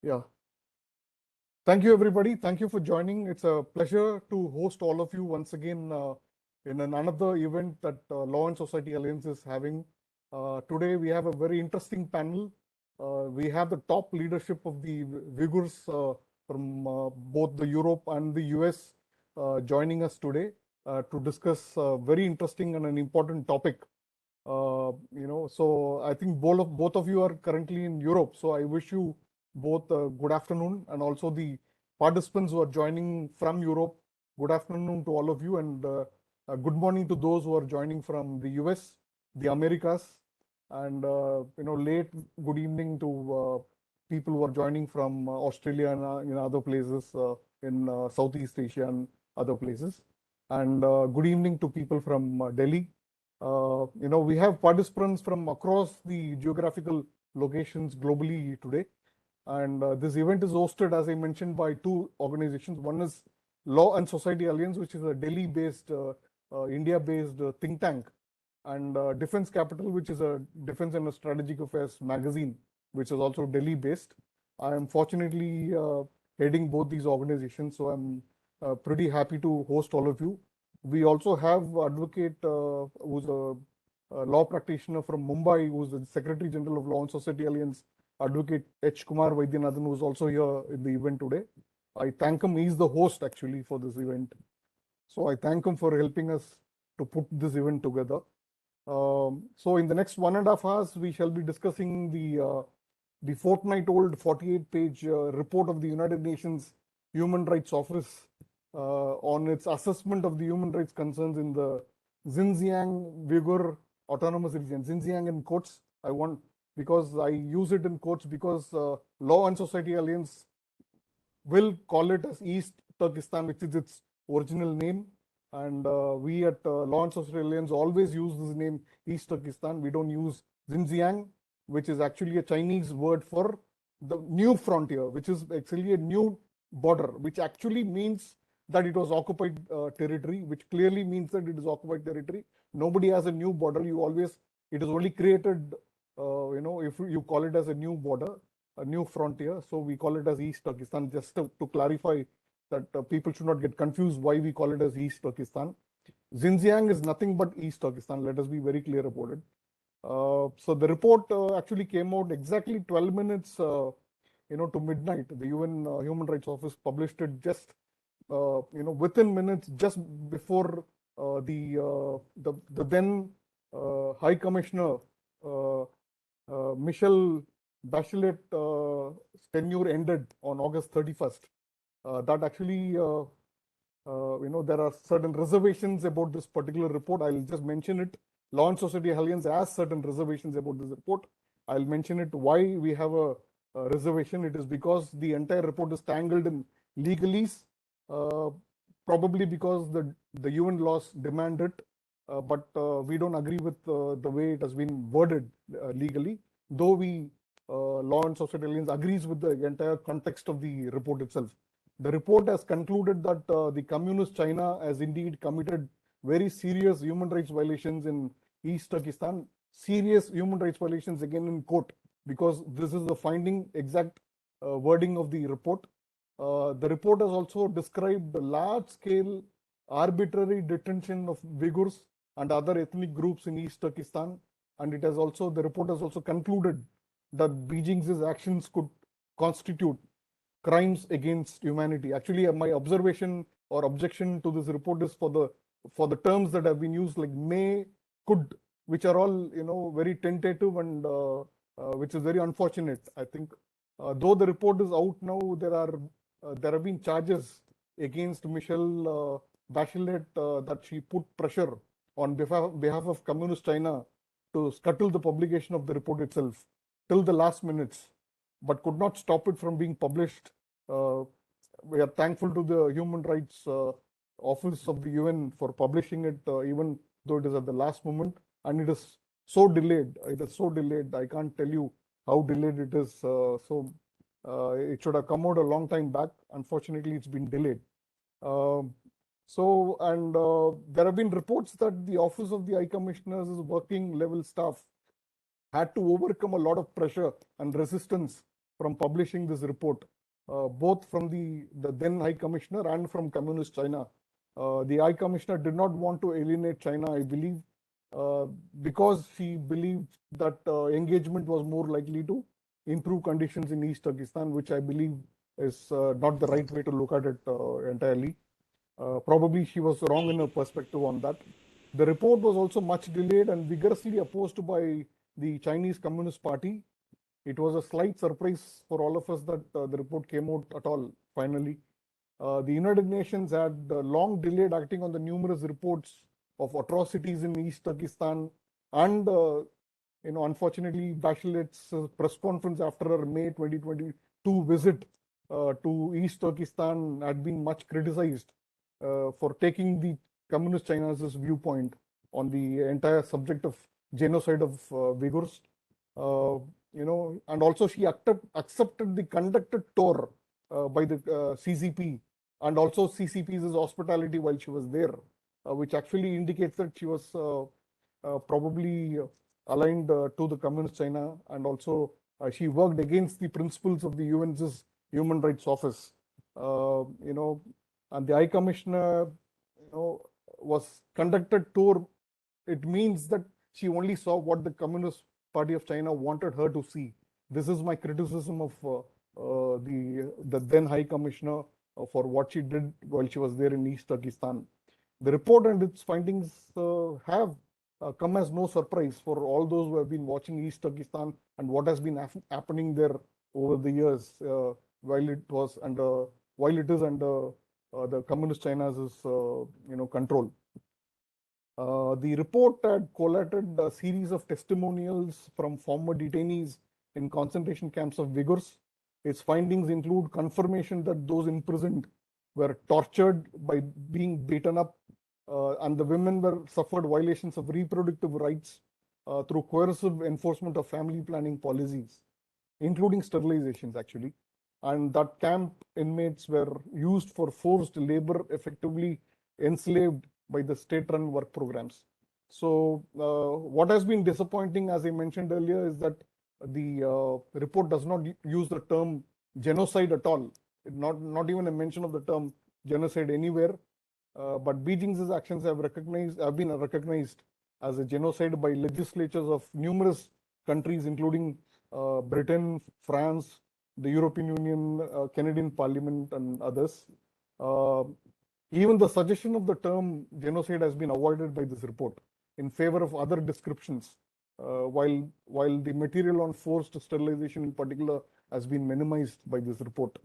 Yeah. Thank you, everybody. Thank you for joining. It's a pleasure to host all of you once again in another event that Law and Society Alliance is having. Today, we have a very interesting panel. We have the top leadership of the Uyghurs from both the Europe and the US joining us today to discuss a very interesting and an important topic. So I think both of you are currently in Europe. So I wish you both good afternoon, and also the participants who are joining from Europe. Good afternoon to all of you, and good morning to those who are joining from the US, the Americas, and late good evening to people who are joining from Australia and in other places in Southeast Asia and other places. And good evening to people from Delhi. We have participants from across the geographical locations globally today. And this event is hosted, as I mentioned, by two organizations. One is Law and Society Alliance, which is a Delhi-based, India-based think tank, and Defense Capital, which is a defense and strategic affairs magazine, which is also Delhi-based. I am fortunately heading both these organizations, so I'm pretty happy to host all of you. We also have advocate who's a law practitioner from Mumbai, who's the Secretary General of Law and Society Alliance, Advocate Kumar Vaidyanathan, who's also here in the event today. I thank him. He's the host actually for this event. So I thank him for helping us to put this event together. So in the next 1.5 hours, we shall be discussing the fortnight-old 48-page report of the United Nations Human Rights Office on its assessment of the human rights concerns in the Xinjiang Uyghur Autonomous Region. Xinjiang in quotes, because I use it in quotes because Law and Society Alliance will call it as East Turkestan, which is its original name. And we at Law and Society Alliance always use this name, East Turkestan. We don't use Xinjiang, which is actually a Chinese word for the new frontier, which is actually a new border, which actually means that it was occupied territory, which clearly means that it is occupied territory. Nobody has a new border. It is only created, if you call it as a new border, a new frontier. So we call it as East Turkestan, just to clarify that people should not get confused why we call it as East Turkestan. Xinjiang is nothing but East Turkestan. Let us be very clear about it. So the report actually came out exactly 12 minutes, to midnight. The UN Human Rights Office published it just, within minutes, just before the then High Commissioner Michelle Bachelet tenure ended on August 31st. That actually, there are certain reservations about this particular report. I'll just mention it. Law and Society Alliance has certain reservations about this report. I'll mention it why we have a reservation. It is because the entire report is tangled in legalese, probably because the UN laws demand it, but we don't agree with the way it has been worded legally, though Law and Society Alliance agrees with the entire context of the report itself. The report has concluded that the communist China has indeed committed very serious human rights violations in East Turkestan. Serious human rights violations, again in quote, because this is the finding, exact wording of the report. The report has also described the large-scale arbitrary detention of Uyghurs and other ethnic groups in East Turkestan. And the report has also concluded that Beijing's actions could constitute crimes against humanity. Actually, my observation or objection to this report is for the terms that have been used, like may, could, which are all very tentative and which is very unfortunate. I think though the report is out now, there have been charges against Michelle Bachelet that she put pressure on behalf of Communist China to scuttle the publication of the report itself till the last minutes, but could not stop it from being published. We are thankful to the Human Rights Office of the UN for publishing it, even though it is at the last moment, and it is so delayed. It is so delayed. I can't tell you how delayed it is. It should have come out a long time back. Unfortunately, it's been delayed. There have been reports that the Office of the High Commissioner's working level staff had to overcome a lot of pressure and resistance from publishing this report, both from the then High Commissioner and from Communist China. The High Commissioner did not want to alienate China, I believe, because she believed that engagement was more likely to improve conditions in East Turkestan, which I believe is not the right way to look at it entirely. Probably she was wrong in her perspective on that. The report was also much delayed and vigorously opposed by the Chinese Communist Party. It was a slight surprise for all of us that the report came out at all, finally. The United Nations had long delayed acting on the numerous reports of atrocities in East Turkestan, and unfortunately, Bachelet's press conference after her May 2022 visit to East Turkestan had been much criticized for taking the Communist China's viewpoint on the entire subject of genocide of Uyghurs. And also she accepted the conducted tour by the CCP and also CCP's hospitality while she was there, which actually indicates that she was probably aligned to the Communist China, and also she worked against the principles of the UN's Human Rights Office. And the High Commissioner, was conducted tour. It means that she only saw what the Communist Party of China wanted her to see. This is my criticism of the then High Commissioner for what she did while she was there in East Turkestan. The report and its findings have come as no surprise for all those who have been watching East Turkestan and what has been happening there over the years while it is under the Communist China's control. The report had collated a series of testimonials from former detainees in concentration camps of Uyghurs. Its findings include confirmation that those imprisoned were tortured by being beaten up, and the women suffered violations of reproductive rights through coercive enforcement of family planning policies, including sterilizations, actually. And that camp inmates were used for forced labor, effectively enslaved by the state-run work programs. So what has been disappointing, as I mentioned earlier, is that the report does not use the term genocide at all. Not even a mention of the term genocide anywhere. But Beijing's actions have been recognized as a genocide by legislatures of numerous countries, including Britain, France, the European Union, Canadian Parliament, and others. Even the suggestion of the term genocide has been avoided by this report in favor of other descriptions, while the material on forced sterilization in particular has been minimized by this report.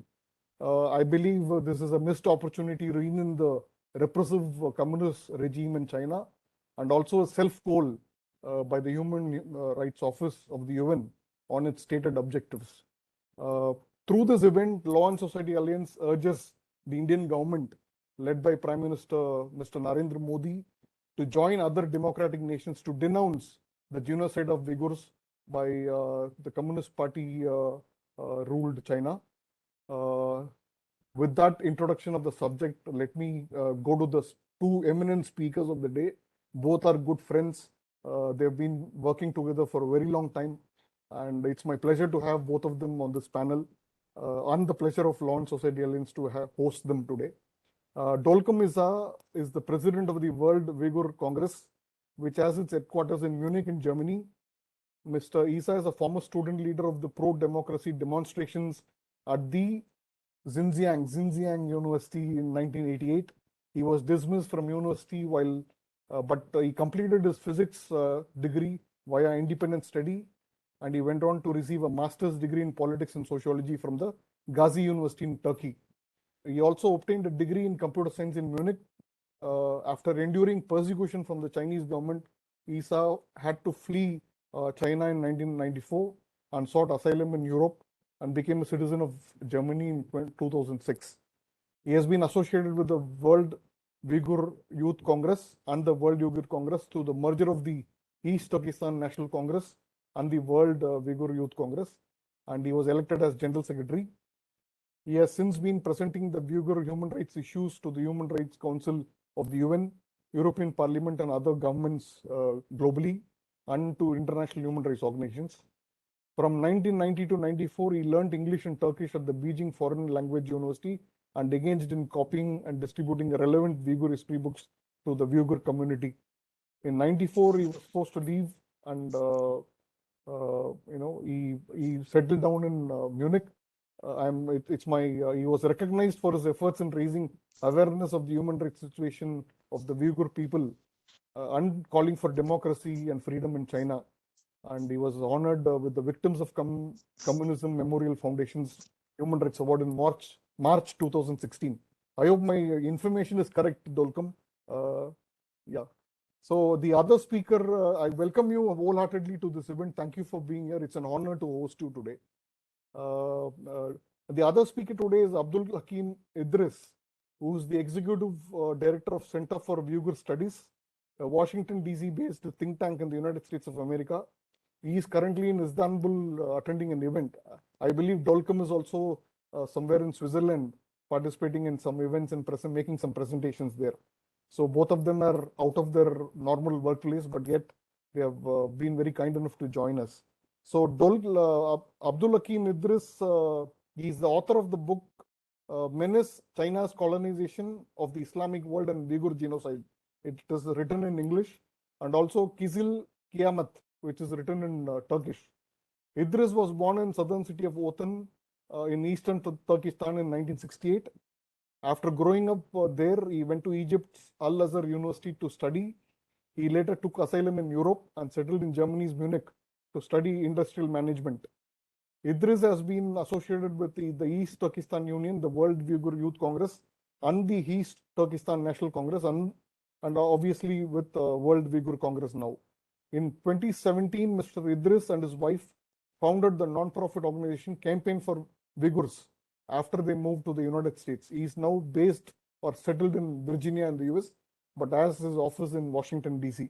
I believe this is a missed opportunity to rein the repressive communist regime in China, and also a self-goal by the Human Rights Office of the UN on its stated objectives. Through this event, Law and Society Alliance urges the Indian government, led by Prime Minister Mr. Narendra Modi, to join other democratic nations to denounce the genocide of Uyghurs by the Communist Party ruled China. With that introduction of the subject, let me go to the two eminent speakers of the day. Both are good friends. They've been working together for a very long time, and it's my pleasure to have both of them on this panel, and the pleasure of Law and Society Alliance to host them today. Dolkun is the president of the World Uyghur Congress, which has its headquarters in Munich in Germany. Mr. Isa is a former student leader of the pro-democracy demonstrations at the Xinjiang University in 1988. He was dismissed from university but he completed his physics degree via independent study, and he went on to receive a master's degree in politics and sociology from the Gazi University in Turkey. He also obtained a degree in computer science in Munich. After enduring persecution from the Chinese government, Isa had to flee China in 1994 and sought asylum in Europe and became a citizen of Germany in 2006. He has been associated with the World Uyghur Youth Congress and the World Uyghur Congress through the merger of the East Turkestan National Congress and the World Uyghur Youth Congress, and he was elected as General Secretary. He has since been presenting the Uyghur human rights issues to the Human Rights Council of the UN, European Parliament, and other governments globally, and to international human rights organizations. From 1990 to 94, he learned English and Turkish at the Beijing Foreign Language University and engaged in copying and distributing relevant Uyghur history books to the Uyghur community. In 94, he was forced to leave and he settled down in Munich. He was recognized for his efforts in raising awareness of the human rights situation of the Uyghur people and calling for democracy and freedom in China. And he was honored with the Victims of Communism Memorial Foundation's Human Rights Award in March 2016. I hope my information is correct, Dolkun. Yeah. So the other speaker, I welcome you wholeheartedly to this event. Thank you for being here. It's an honor to host you today. The other speaker today is Abdulhakim Idris, who is the Executive Director of Center for Uyghur Studies, a Washington, D.C. based think tank in the United States of America. He is currently in Istanbul attending an event. I believe Dolkun is also somewhere in Switzerland participating in some events and making some presentations there. So both of them are out of their normal workplace, but yet they have been very kind enough to join us. So Abdulhakim Idris, he is the author of the book Menace, China's Colonization of the Islamic World and Uyghur Genocide. It is written in English, and also Kizil Kiamat, which is written in Turkish. Idris was born in southern city of Otan in eastern Turkestan in 1968. After growing up there, he went to Egypt's Al-Azhar University to study. He later took asylum in Europe and settled in Germany's Munich to study industrial management. Idris has been associated with the East Turkestan Union, the World Uyghur Youth Congress, and the East Turkestan National Congress, and obviously with World Uyghur Congress now. In 2017, Mr. Idris and his wife founded the non-profit organization Campaign for Uyghurs after they moved to the United States. He is now based or settled in Virginia in the US, but has his office in Washington, D.C.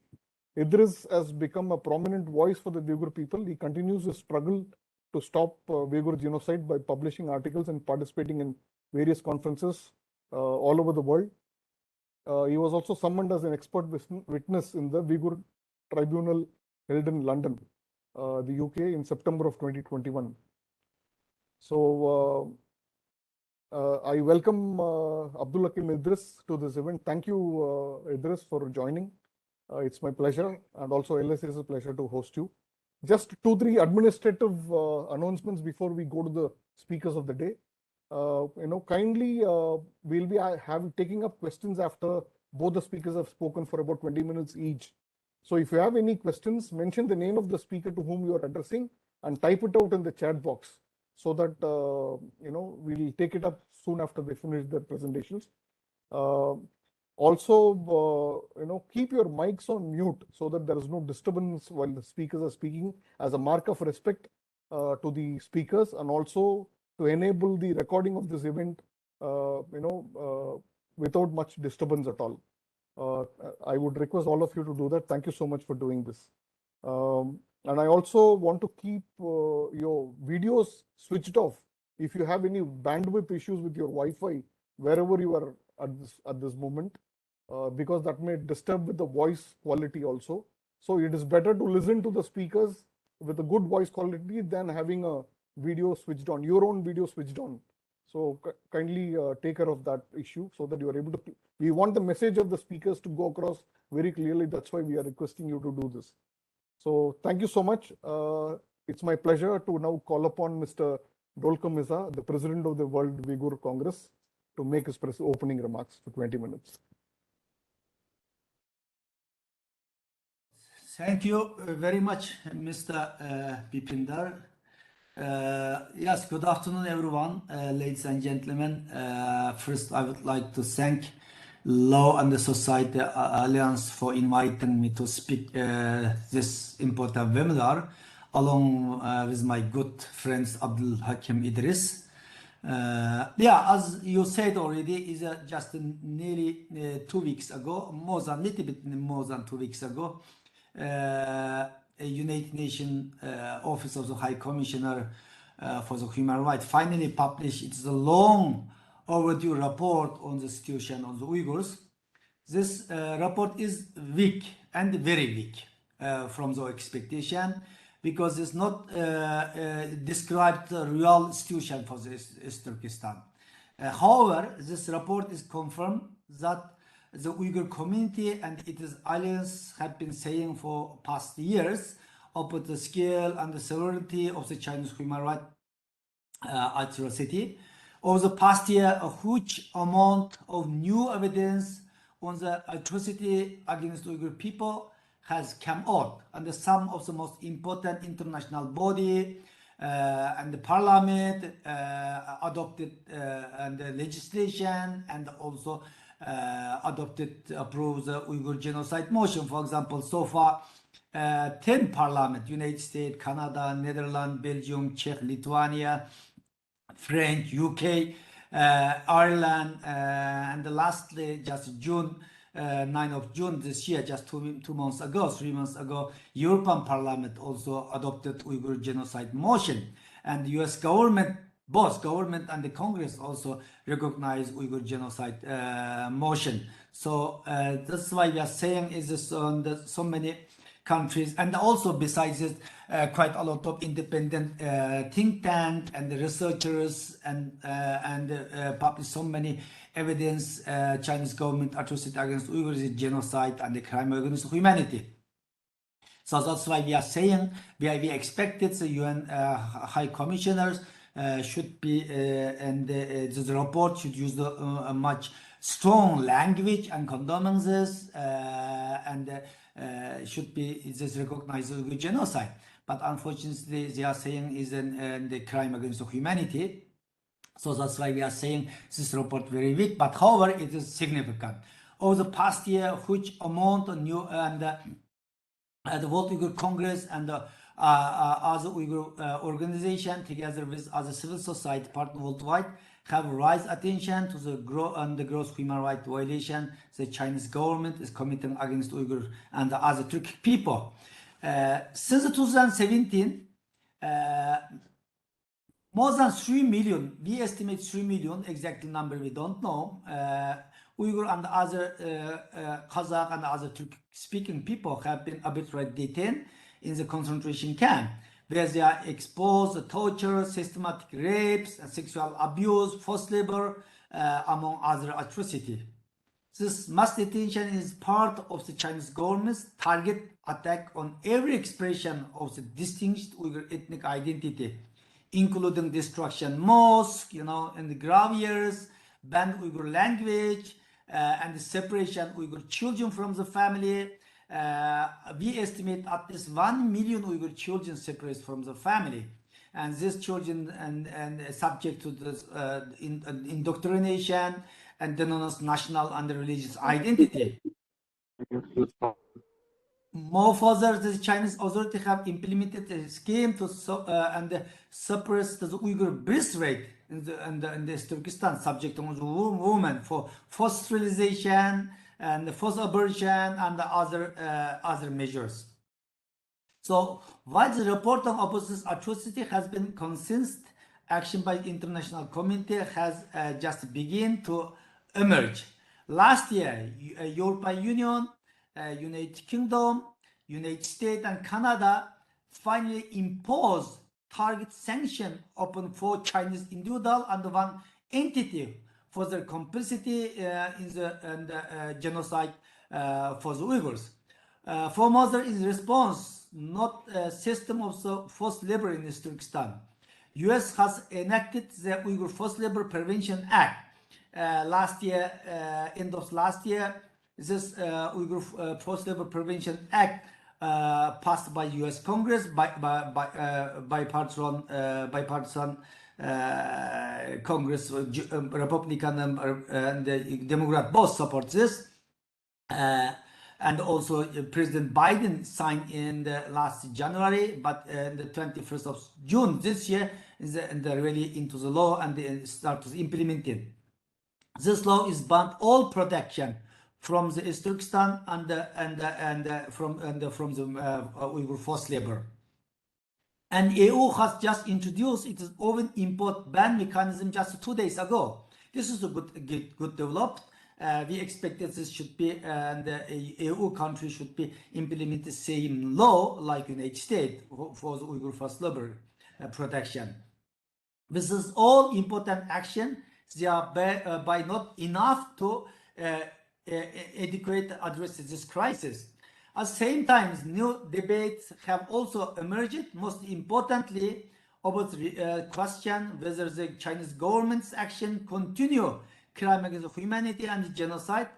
Idris has become a prominent voice for the Uyghur people. He continues to struggle to stop Uyghur genocide by publishing articles and participating in various conferences all over the world. He was also summoned as an expert witness in the Uyghur Tribunal held in London, the UK, in September of 2021. So I welcome Abdulhakim Idris to this event. Thank you, Idris, for joining. It's my pleasure, and also LSA is a pleasure to host you. Just 2-3 administrative announcements before we go to the speakers of the day. Kindly we'll be taking up questions after both the speakers have spoken for about 20 minutes each. So if you have any questions, mention the name of the speaker to whom you are addressing and type it out in the chat box so that we'll take it up soon after they finish their presentations. Also, keep your mics on mute so that there is no disturbance while the speakers are speaking, as a mark of respect to the speakers, and also to enable the recording of this event, without much disturbance at all. I would request all of you to do that. Thank you so much for doing this. And I also want to keep your videos switched off if you have any bandwidth issues with your Wi-Fi wherever you are at this moment, because that may disturb with the voice quality also. So it is better to listen to the speakers with a good voice quality than having a video switched on, your own video switched on. So kindly take care of that issue so that you are able to. We want the message of the speakers to go across very clearly. That's why we are requesting you to do this. So thank you so much. It's my pleasure to now call upon Mr. Dolkun, the President of the World Uyghur Congress, to make his opening remarks for 20 minutes. Thank you very much, Mr. Bipindra. Yes, good afternoon, everyone, ladies and gentlemen. First, I would like to thank Law and the Society Alliance for inviting me to speak this important webinar, along with my good friends Abdulhakim Idris. As you said already, is just nearly 2 weeks ago, little bit more than 2 weeks ago, a United Nations Office of the High Commissioner for the Human Rights finally published its long overdue report on the situation of the Uyghurs. This report is weak and very weak from the expectation. because it's not described the real situation for the East Turkestan. However, this report is confirmed that the Uyghur community and its allies have been saying for past years about the scale and the severity of the Chinese human rights atrocity. Over the past year, a huge amount of new evidence on the atrocity against Uyghur people has come out, and some of the most important international body and the parliament adopted and the legislation and also approved the Uyghur genocide motion. For example, so far 10 parliament, United States, Canada, Netherlands, Belgium, Czech, Lithuania, French, UK, Ireland, and lastly, just June, 9th of June this year, just 3 months ago, European Parliament also adopted Uyghur genocide motion, and the US government, both government and the Congress also recognize Uyghur genocide motion. So that's why we are saying is this on the, so many countries, and also besides it, quite a lot of independent think tank and the researchers and publish so many evidence Chinese government atrocity against Uyghurs is genocide and the crime against humanity. So that's why we are saying we expected the UN High Commissioners should be and the report should use a much strong language and condemning this and should be just recognized as genocide. But unfortunately, they are saying is the crime against humanity. So that's why we are saying this report very weak. But however, it is significant. Over the past year, huge amount of new and the World Uyghur Congress and other Uyghur organization together with other civil society partners worldwide have raised attention to the gross human rights violation the Chinese government is committing against Uyghur and the other Turkic people. Since 2017, more than 3 million, we estimate 3 million, exact number we don't know, Uyghur and other Kazakh and other Turkic-speaking people have been arbitrarily detained in the concentration camp, where they are exposed to torture, systematic rapes, sexual abuse, forced labor, among other atrocities. This mass detention is part of the Chinese government's target attack on every expression of the distinguished Uyghur ethnic identity, including destruction mosques, and the graveyards, banned Uyghur language, and the separation Uyghur children from the family. We estimate at least 1 million Uyghur children separated from the family, and these children and subject to this indoctrination and denounce national and religious identity. More further, the Chinese authorities have implemented a scheme to suppress the Uyghur birth rate in the East Turkestan, subject to women for forced sterilization and forced abortion and other measures. So while the report of this atrocity has been consistent, action by the international community has just begun to emerge. Last year, European Union, United Kingdom, United States, and Canada finally imposed target sanction upon 4 Chinese individuals and 1 entity for their complicity in the genocide for the Uyghurs. Furthermore, in response, not a system of the forced labor in East Turkestan, US has enacted the Uyghur Forced Labor Prevention Act last year, end of last year. This Uyghur Forced Labor Prevention Act passed by US Congress by bipartisan Congress, Republican and Democrat both support this. And also President Biden signed in the last January, but the 21st of June this year is really into the law and they start to implement it. This law is banned all production from the East Turkestan and from the Uyghur forced labor. And EU has just introduced its own import ban mechanism just 2 days ago. This is a good development. we expect that this should be, and the EU countries should be implement the same law like United States for the Uyghur first labor protection. This is all important action. They are by not enough to adequate address this crisis. At the same time, new debates have also emerged, most importantly about the question whether the Chinese government's action continue crime against humanity and genocide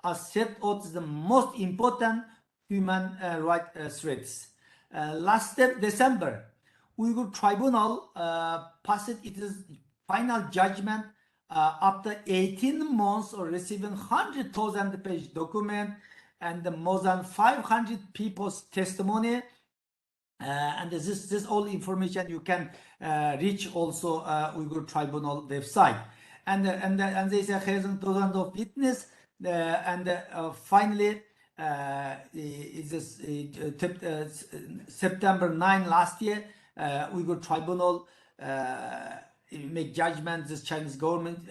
as set out the most important human rights threats. Last December, Uyghur Tribunal passed its final judgment after 18 months of receiving 100,000 page document and more than 500 people's testimony. And this all information you can reach also Uyghur Tribunal website. And they say thousands of witnesses. And finally, September 9 last year, Uyghur Tribunal make judgment this Chinese government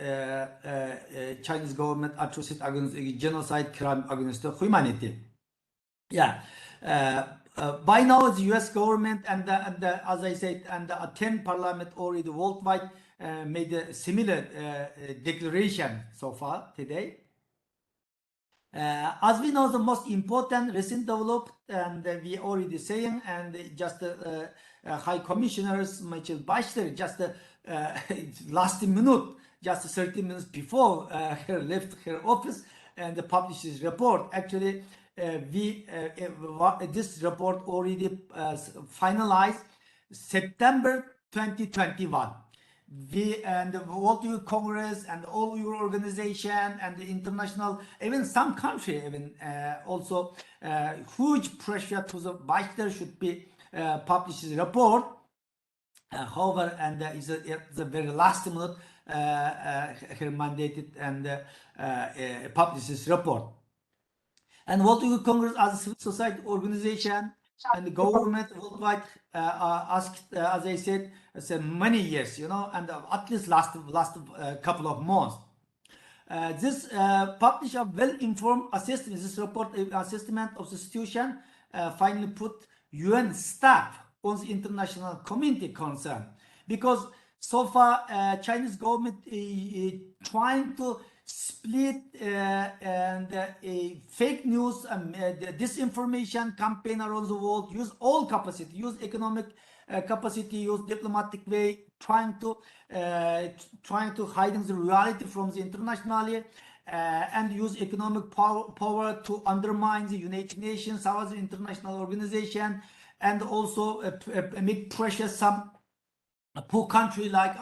atrocity against genocide, crime against humanity. Yeah. By now, the U.S. government and as I said, and the 10 parliament already worldwide made a similar declaration so far today. As we know, the most important recent development, and we already saying, and just High Commissioners Michael Bachler just last minute, just 30 minutes before her left her office and published his report. Actually, this report already finalized September 2021. We and the World Youth Congress and all your organization and the international, even some country, even also huge pressure to the Bachler should be publish his report. However, and it's the very last minute her mandated and published this report. And World Youth Congress as a civil society organization and the government worldwide asked, as I said, many years, you know, and at least last couple of months. This published a well-informed assessment. This report assessment of the situation finally put UN staff on the international community concern, because so far Chinese government trying to split and fake news and disinformation campaign around the world, use all capacity, use economic capacity, use diplomatic way, trying to hide the reality from the internationally, and use economic power to undermine the United Nations, our international organization, and also make pressure some poor country like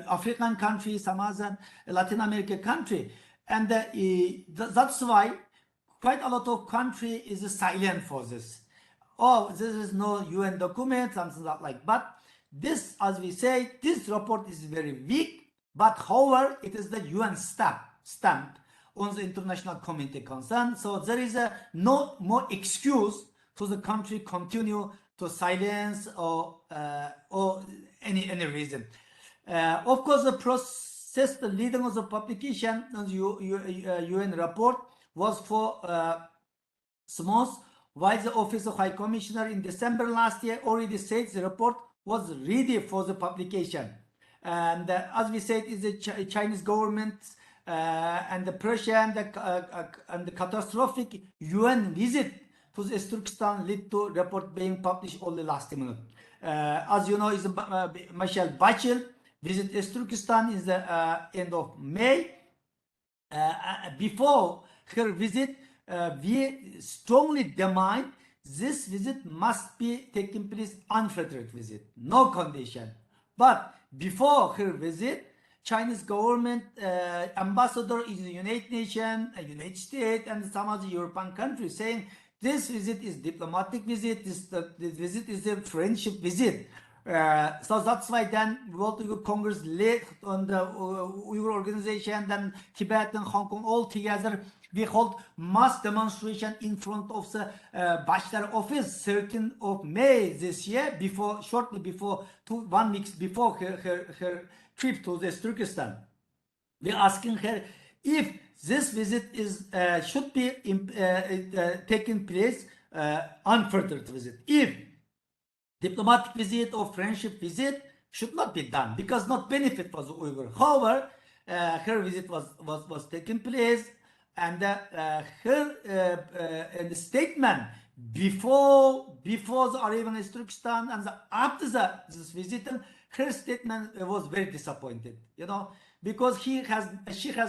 African country, some other Latin American country, and that's why quite a lot of country is silent for this. Oh, this is no UN document, something like. But this, as we say, this report is very weak. But however, it is the UN stamp on the international community concern. So there is no more excuse to the country continue to silence or any reason. Of course, the process, the leading of the publication of the UN report was for smooth, while the Office of High Commissioner in December last year already said the report was ready for the publication. And as we said, is the Chinese government and the pressure and the catastrophic UN visit to the East Turkestan led to report being published only last minute. As you know, is Michelle Bachel visit East Turkestan is the end of May. Before her visit, we strongly demand this visit must be taking place unfettered visit, no condition. But before her visit, Chinese government ambassador in the United Nations, United States, and some other European countries saying this visit is diplomatic visit, this visit is a friendship visit. So that's why then World Uyghur Congress led on the Uyghur organization, then Tibet and Hong Kong all together. We hold mass demonstration in front of the Bachler office 13th of May this year, shortly before 1 week before her trip to the Turkestan. we're asking her if this visit is should be taking place unfettered visit. If diplomatic visit or friendship visit should not be done because not benefit for the Uyghur. However, her visit was taking place, and her statement before the arrival in East Turkestan and after this visit, her statement was very disappointed. You know, because she has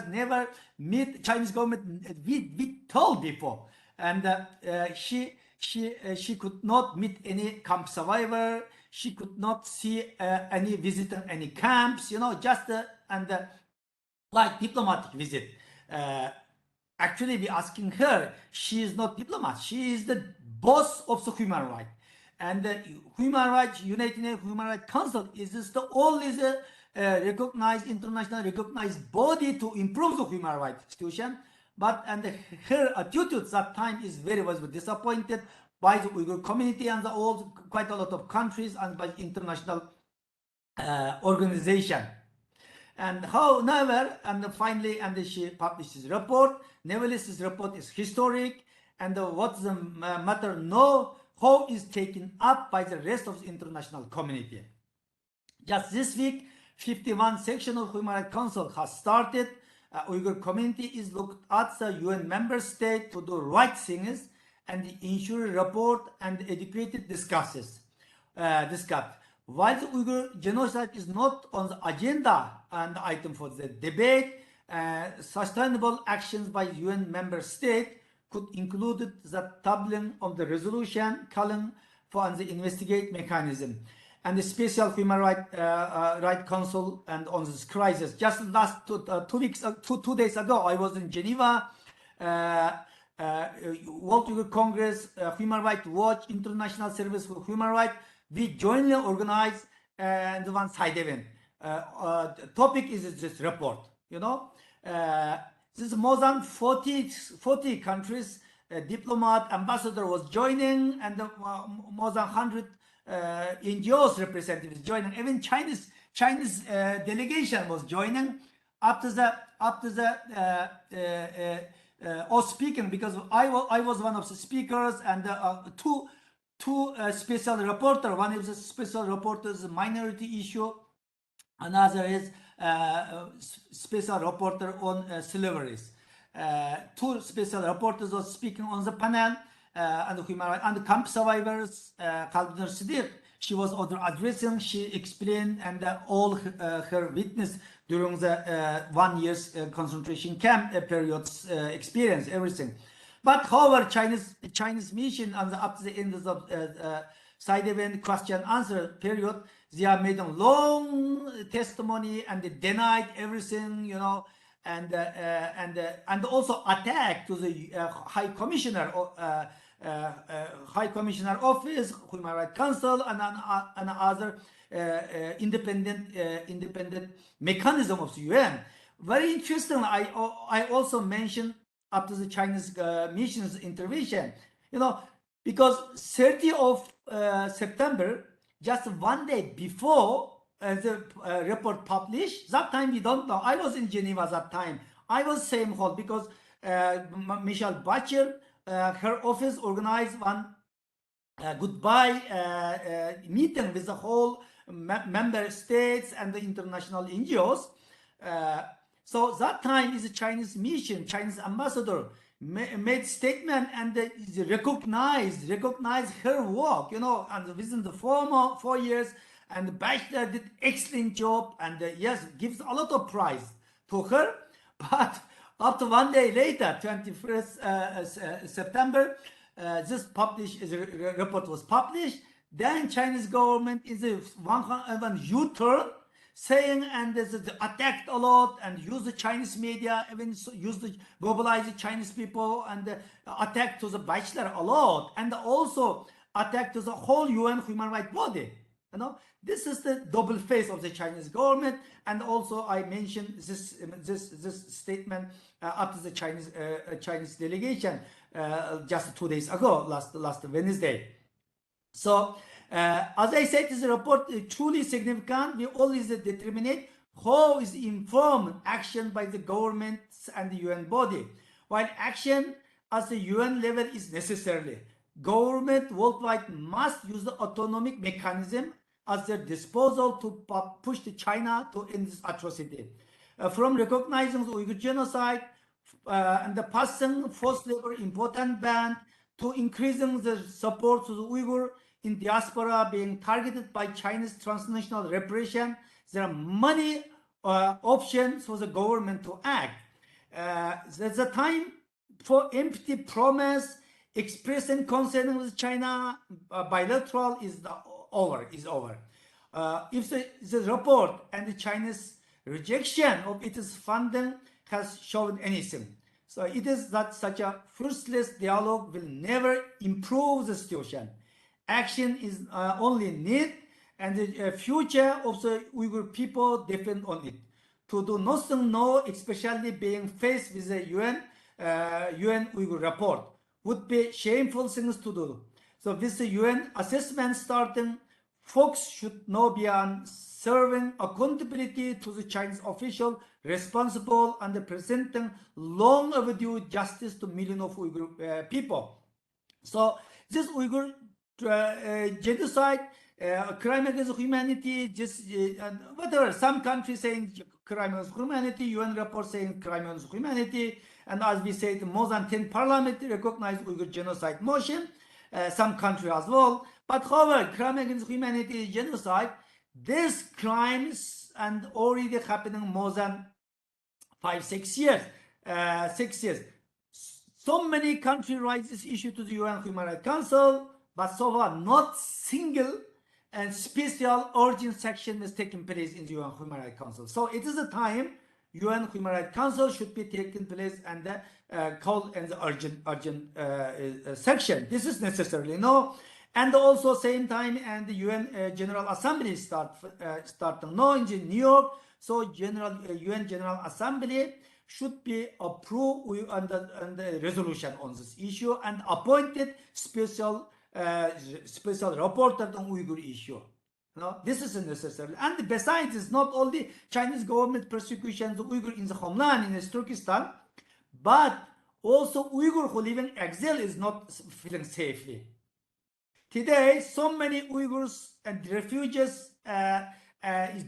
never met Chinese government. We told before, and she could not meet any camp survivor. She could not see any visitor, any camps. You know, just like diplomatic visit. Actually, we asking her. She is not diplomat. She is the boss of the human rights. And the Human Rights United Nations Human Rights Council is the only recognized international recognized body to improve the human rights situation. But her attitude that time is was disappointed by the Uyghur community and quite a lot of countries and by international organization. And however, finally, she published this report. Nevertheless, this report is historic, and what's the matter now? How is taken up by the rest of the international community. Just this week, 51 section of Human Rights Council has started. Uyghur community is looked at the UN member state to do right things and ensure report and educated discussed. While the Uyghur genocide is not on the agenda and item for the debate, sustainable actions by UN member state could include the tabling of the resolution calling for the investigate mechanism and the special human right council and on this crisis. Just last 2 days ago, I was in Geneva. World Uyghur Congress, Human Rights Watch, International Service for Human Rights, we jointly organized the one side event. Topic is this report. You know, this is more than 40 countries. Diplomat, ambassador was joining, and more than 100 NGOs representatives joining. Even Chinese delegation was joining. After the all speaking, because I was one of the speakers, and two special reporter. One is a special reporter's minority issue, another is special reporter on slaveries. Two special reporters were speaking on the panel, and human rights and the camp survivors. Khaldun Siddiq, she was addressing. She explained and all her witness during the 1 year's concentration camp periods experience everything. But however, Chinese mission and after the end of the side event question answer period, they are made a long testimony and they denied everything, you know, and also attack to the High Commissioner Office, Human Rights Council, and other independent mechanism of the UN. Very interesting. I also mentioned after the Chinese mission's intervention, you know, because 30 of September, just 1 day before the report published, that time we don't know. I was in Geneva that time. I was same hall because Michelle Bacher, her office organized one goodbye meeting with the whole member states and the international NGOs. So that time is a Chinese mission, Chinese ambassador made statement and recognized her work, you know, and within the 4 years, and the bachelor did excellent job, and yes, gives a lot of prize to her. But after 1 day later, 21st September, this report was published. Then Chinese government is a one U-turn, saying and they attacked a lot and used the Chinese media, even used the mobilized Chinese people and attacked to the bachelor a lot, and also attacked to the whole UN human rights body. You know, this is the double face of the Chinese government. And also I mentioned this statement after the Chinese delegation just 2 days ago, last Wednesday. So as I said, this report is truly significant. We always determine how is informed action by the governments and the UN body. While action at the UN level is necessary, government worldwide must use the autonomic mechanism at their disposal to push China to end this atrocity. From recognizing the Uyghur genocide and the passing forced labor important ban to increasing the support to the Uyghur in diaspora being targeted by Chinese transnational repression, there are many options for the government to act. There's a time for empty promise, expressing concern with China bilateral is over. If the report and the Chinese rejection of its funding has shown anything, so it is that such a fruitless dialogue will never improve the situation. Action is only needed, and the future of the Uyghur people depend on it. To do nothing now, especially being faced with the UN Uyghur report, would be shameful things to do. So with the UN assessment starting, folks should now be on serving accountability to the Chinese official responsible and presenting long overdue justice to millions of Uyghur people. So this Uyghur genocide, crime against humanity, just whatever, some countries saying crime against humanity, UN report saying crime against humanity, and as we said, more than 10 parliaments recognize Uyghur genocide motion, some countries as well. But however, crime against humanity, genocide, these crimes and already happening more than 5-6 years, 6 years. So many countries raise this issue to the UN Human Rights Council, but so far not single and special urgent section is taking place in the UN Human Rights Council. So it is a time UN Human Rights Council should be taking place and called in the urgent section. This is necessarily no. And also same time and the UN General Assembly starting now in New York. So UN General Assembly should be approved under the resolution on this issue and appointed special rapporteur on Uyghur issue. No, this is necessary. And besides, it's not only Chinese government persecution of Uyghur in the homeland in East Turkestan, but also Uyghur who live in exile is not feeling safely. Today, so many Uyghurs and refugees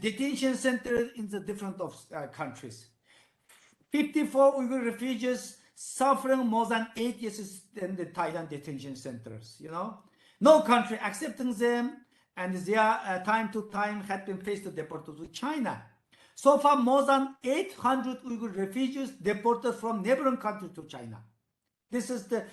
detention centers in the different countries. 54 Uyghur refugees suffering more than 8 years in the Thailand detention centers. You know, no country accepting them, and they are time to time had been faced to deported to China. So far, more than 800 Uyghur refugees deported from neighboring countries to China. This is the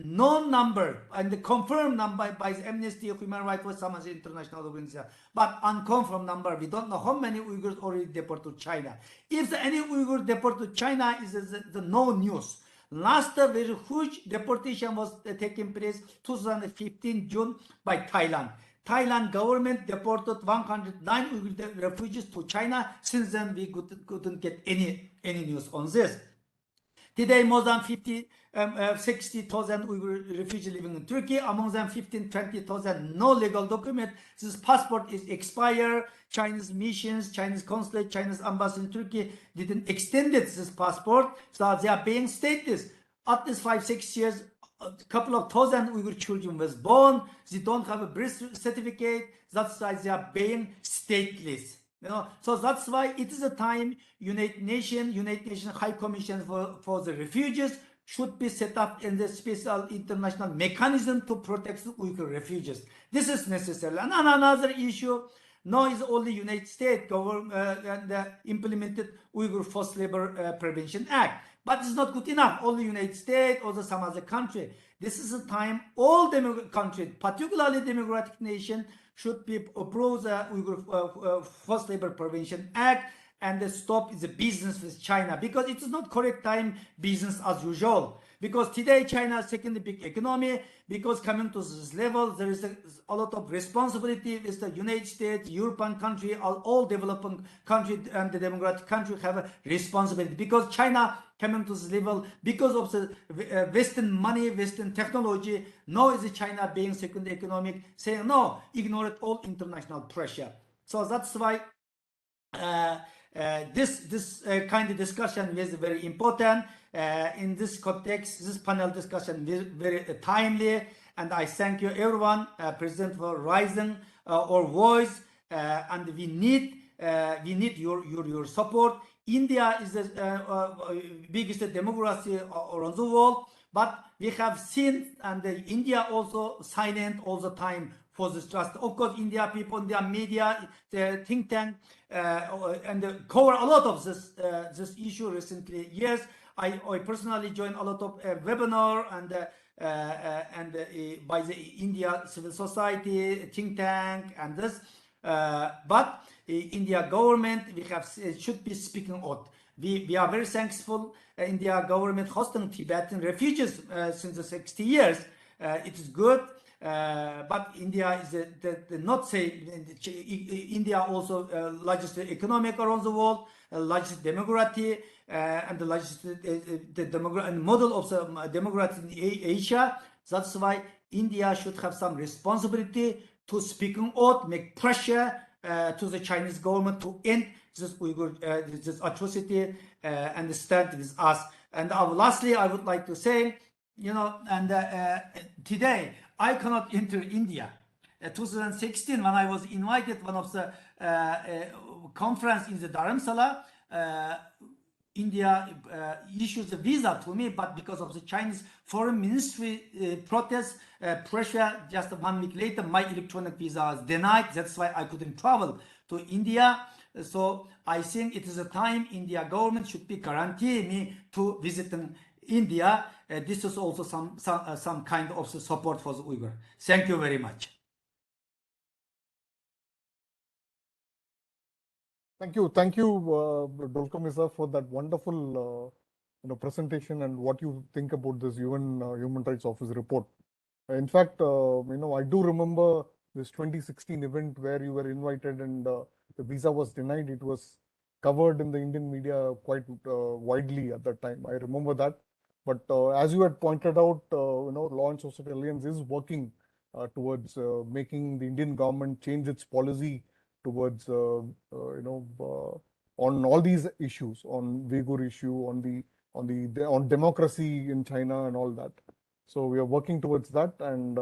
known number and the confirmed number by the Amnesty, Human Rights Watch, some international organization, but unconfirmed number. We don't know how many Uyghurs already deported to China. If any Uyghur deported to China is the no news. Last very huge deportation was taking place 2015 June by Thailand. Thailand government deported 109 Uyghur refugees to China. Since then, we couldn't get any news on this. Today, more than 60,000 Uyghur refugees living in Turkey. Among them, 20,000 no legal document. This passport is expired. Chinese missions, Chinese consulate, Chinese embassy in Turkey didn't extend this passport. So they are paying status. At least 5-6 years, a couple of thousand Uyghur children was born. They don't have a birth certificate. That's why they are being stateless. You know, so that's why it is a time United Nations High Commission for the refugees should be set up in the special international mechanism to protect the Uyghur refugees. This is necessary. And another issue, now is only United States government implemented Uyghur Forced Labor Prevention Act. But it's not good enough. Only United States or some other country. This is a time all countries, particularly democratic nations, should be approve the Uyghur Forced Labor Prevention Act and stop the business with China, because it is not correct time business as usual. Because today China is second big economy. Because coming to this level, there is a lot of responsibility with the United States, European country, all developing countries and the democratic country have a responsibility. Because China coming to this level, because of the Western money, Western technology, now is China being second economic, saying no, ignore all international pressure. So that's why This kind of discussion is very important. In this context, this panel discussion is very timely, and I thank you everyone present for raising our voice, and we need your support. India is the biggest democracy around the world, but we have seen, and India also silent all the time for this trust. Of course, India people, India media, the think tank, and cover a lot of this issue recently. Yes, I personally joined a lot of webinar and by the India civil society think tank and this, but India government should be speaking out. We are very thankful India government hosting Tibetan refugees since the 60 years. It is good. But India is not say India also largest economic around the world, largest democracy, and the largest model of the democracy in Asia. That's why India should have some responsibility to speak out, make pressure to the Chinese government to end this Uyghur this atrocity and stand with us. And lastly, I would like to say, and today I cannot enter India. 2016, when I was invited one of the conference in the Dharamsala, India issues a visa to me, but because of the Chinese foreign ministry protest pressure, just 1 week later, my electronic visa was denied. That's why I couldn't travel to India. So I think it is a time India government should be guarantee me to visit India. This is also some kind of support for the Uyghur. Thank you very much. Thank you, Dolkun, for that wonderful presentation and what you think about this UN Human Rights Office report. In fact, I do remember this 2016 event where you were invited and the visa was denied. It was covered in the Indian media quite widely at that time. I remember that. But as you had pointed out, Law and Society Alliance is working towards making the Indian government change its policy towards, on all these issues, on Uyghur issue, on democracy in China and all that. So we are working towards that, and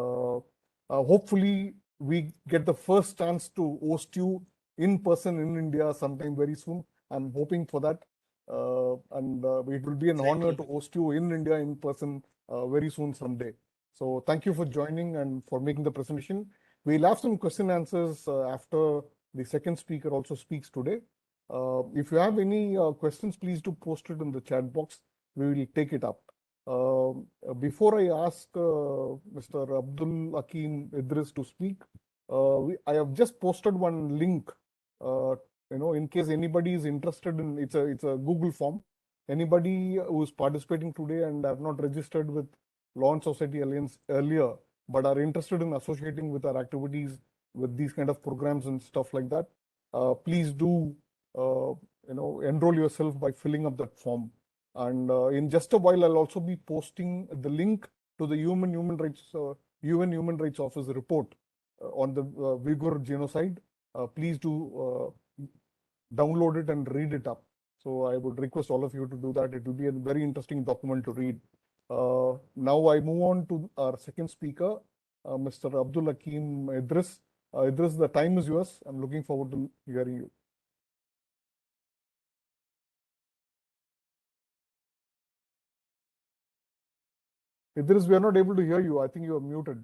hopefully we get the first chance to host you in person in India sometime very soon. I'm hoping for that. And it will be an honor to host you in India in person very soon someday. So thank you for joining and for making the presentation. We'll have some question answers after the second speaker also speaks today. If you have any questions, please do post it in the chat box. We will take it up. Before I ask Mr. Abdulhakim Idris to speak, I have just posted one link in case anybody is interested in, it's a Google form. Anybody who is participating today and have not registered with Law and Society Alliance earlier, but are interested in associating with our activities, with these kind of programs and stuff like that, please do, enroll yourself by filling up that form. And in just a while, I'll also be posting the link to the UN Human Rights Office report on the Uyghur genocide. Please do download it and read it up. So I would request all of you to do that. It will be a very interesting document to read. Now I move on to our second speaker, Mr. Abdulhakim Idris. Idris, the time is yours. I'm looking forward to hearing you. Idris, we are not able to hear you. I think you are muted.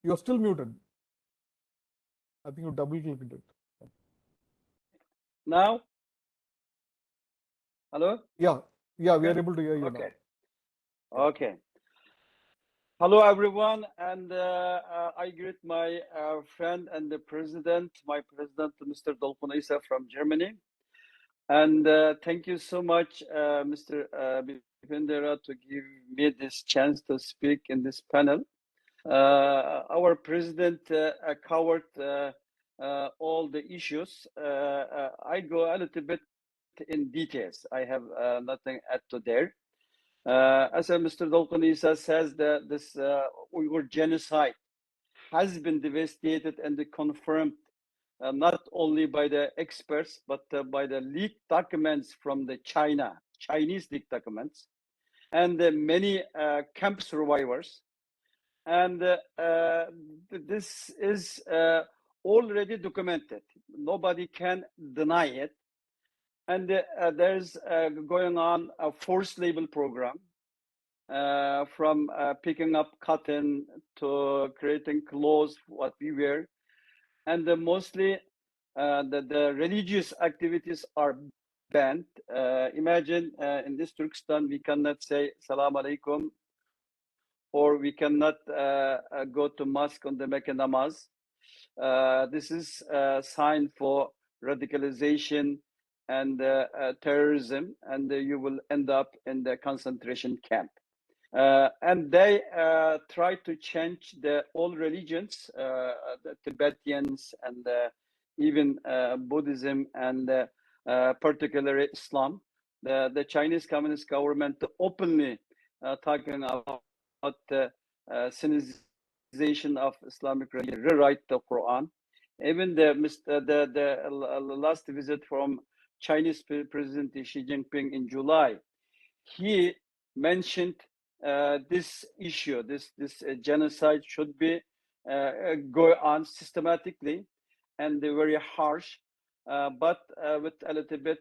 You're still muted. I think you double clicked it. Now? Hello? Yeah, we are able to hear you now. Okay. Hello, everyone, and I greet my friend and the president, Mr. Dolkun from Germany. And thank you so much, Mr. Bipindra, to give me this chance to speak in this panel. Our president covered all the issues. I go a little bit in details. I have nothing to add to there. As Mr. Dolkun Isa says, that this Uyghur genocide has been devastated and confirmed not only by the experts, but by the leaked documents from the Chinese leaked documents, and many camp survivors. And this is already documented. Nobody can deny it. And there's going on a forced labor program, from picking up cotton to creating clothes, what we wear. And mostly the religious activities are banned. Imagine in this Turkestan, we cannot say Salam Alaikum, or we cannot go to mosque on the Mecca namaz. This is a sign for radicalization and terrorism, and you will end up in the concentration camp. And they try to change all religions, the Tibetans and even Buddhism and particularly Islam. The Chinese Communist government openly talking about Sinization of Islamic religion, rewrite the Quran. Even the last visit from Chinese President Xi Jinping in July, he mentioned this issue, this genocide should be go on systematically and very harsh, but with a little bit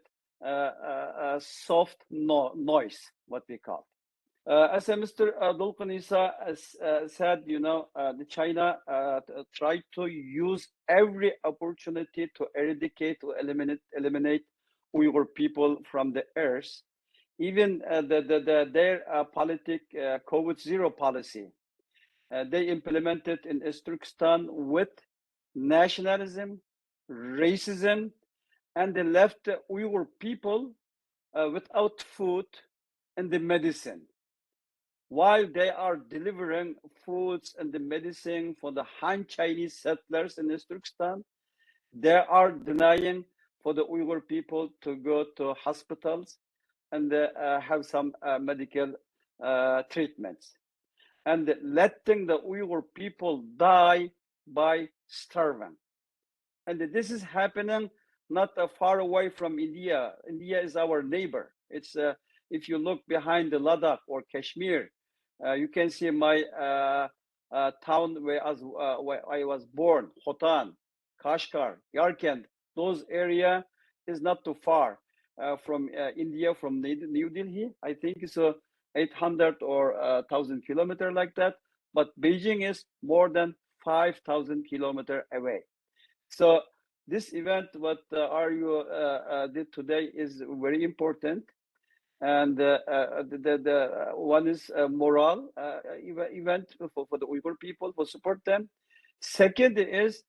soft noise, what we call. As Mr. Dolkun Isa said, the China tried to use every opportunity to eradicate, to eliminate Uyghur people from the earth. Even their COVID zero policy, they implemented in East Turkestan with nationalism, racism, and they left the Uyghur people without food and the medicine. While they are delivering foods and the medicine for the Han Chinese settlers in East Turkestan, they are denying for the Uyghur people to go to hospitals and have some medical treatments, and letting the Uyghur people die by starving. And this is happening not far away from India. India is our neighbor. It's if you look behind the Ladakh or Kashmir, you can see my town where I was born, Khotan, Kashgar, Yarkand. Those area is not too far from India, from New Delhi. I think it's 800 or 1,000 kilometers like that. But Beijing is more than 5,000 kilometers away. So this event, what RU did today, is very important. And the one is a moral event for the Uyghur people, to support them. Second is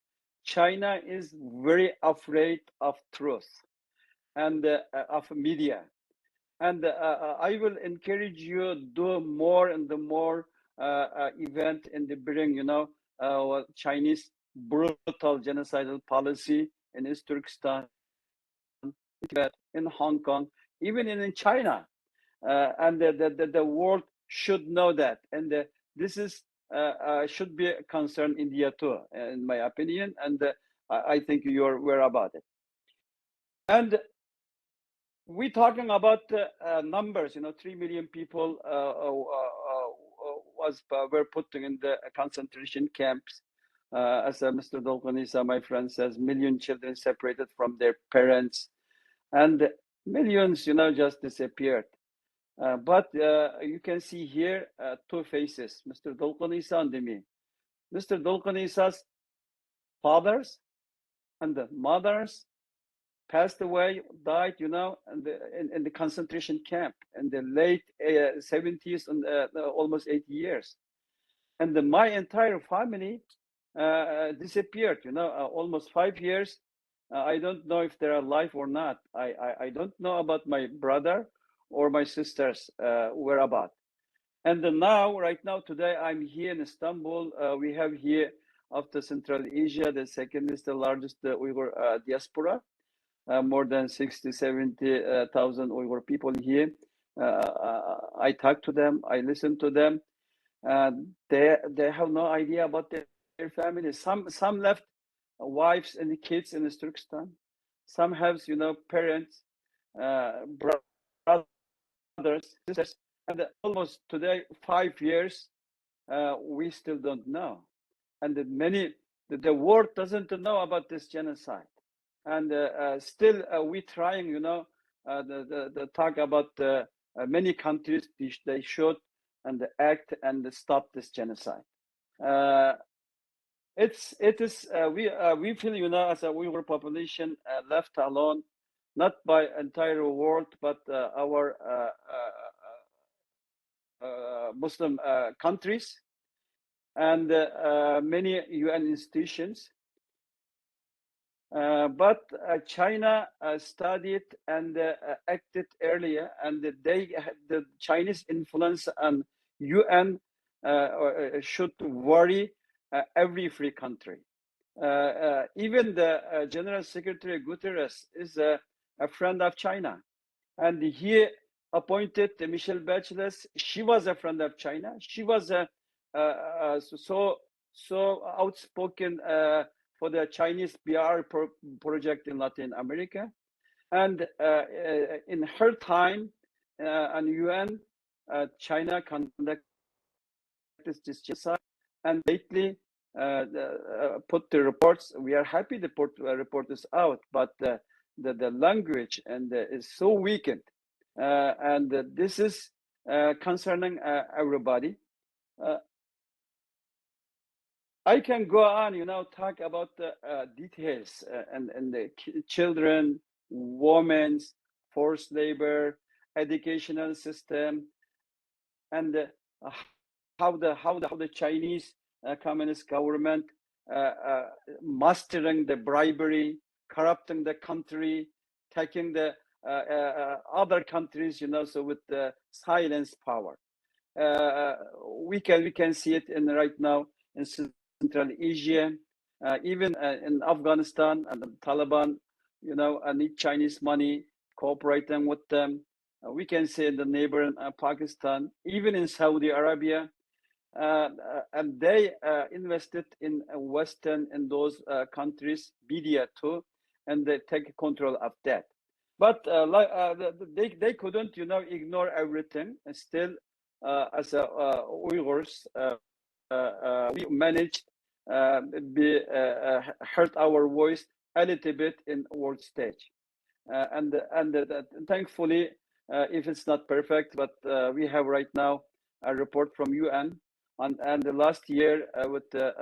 China is very afraid of truth and of media. And I will encourage you to do more and more event in the bring, Chinese brutal genocidal policy in East Turkestan, in Hong Kong, even in China, and the world should know that, and this is should be a concern India too, in my opinion, and I think you're aware about it. And we're talking about numbers. 3 million people were put in the concentration camps. As Mr. Dolkun Isa, my friend, says, million children separated from their parents, and millions, just disappeared. But you can see here two faces, Mr. Dolkun Isa and me. Mr. Dolkun Isa's fathers and the mothers passed away, died, in the concentration camp in the late 70s and almost 80 years. And my entire family disappeared, almost 5 years. I don't know if they're alive or not. I don't know about my brother or my sisters' whereabouts. And now, right now, today, I'm here in Istanbul. We have here, after Central Asia, the second is the largest Uyghur diaspora. More than 60,000-70,000 Uyghur people here. I talk to them, I listen to them. They have no idea about their families. Some left wives and kids in East Turkestan. Some have, parents, brothers, sisters, and almost today 5 years, we still don't know. And the world doesn't know about this genocide. And still we trying, the talk about many countries, they should and act and stop this genocide. We feel, as a Uyghur population left alone, not by entire world, but our Muslim countries and many UN institutions. But China studied and acted earlier, and the Chinese influence on UN should worry every free country. Even the General Secretary Guterres is a friend of China, and he appointed Michelle Bachelet. She was a friend of China. She was so outspoken for the Chinese BR project in Latin America. And in her time on UN, China conducted this genocide, and lately put the reports. We are happy the report is out, but the language and is so weakened, and this is concerning everybody. I can go on, talk about the details and the children, women, forced labor, educational system, and how the Chinese communist government mastering the bribery, corrupting the country, taking the other countries, so with the silence power. We can see it right now in Central Asia, even in Afghanistan, and the Taliban, need Chinese money, cooperating with them. We can see in the neighbor Pakistan, even in Saudi Arabia, and they invested in Western in those countries, media too, and they take control of that. But they couldn't, ignore everything. And still, as Uyghurs, we managed heard our voice a little bit in world stage, and thankfully, if it's not perfect, but we have right now a report from UN, and the last year with the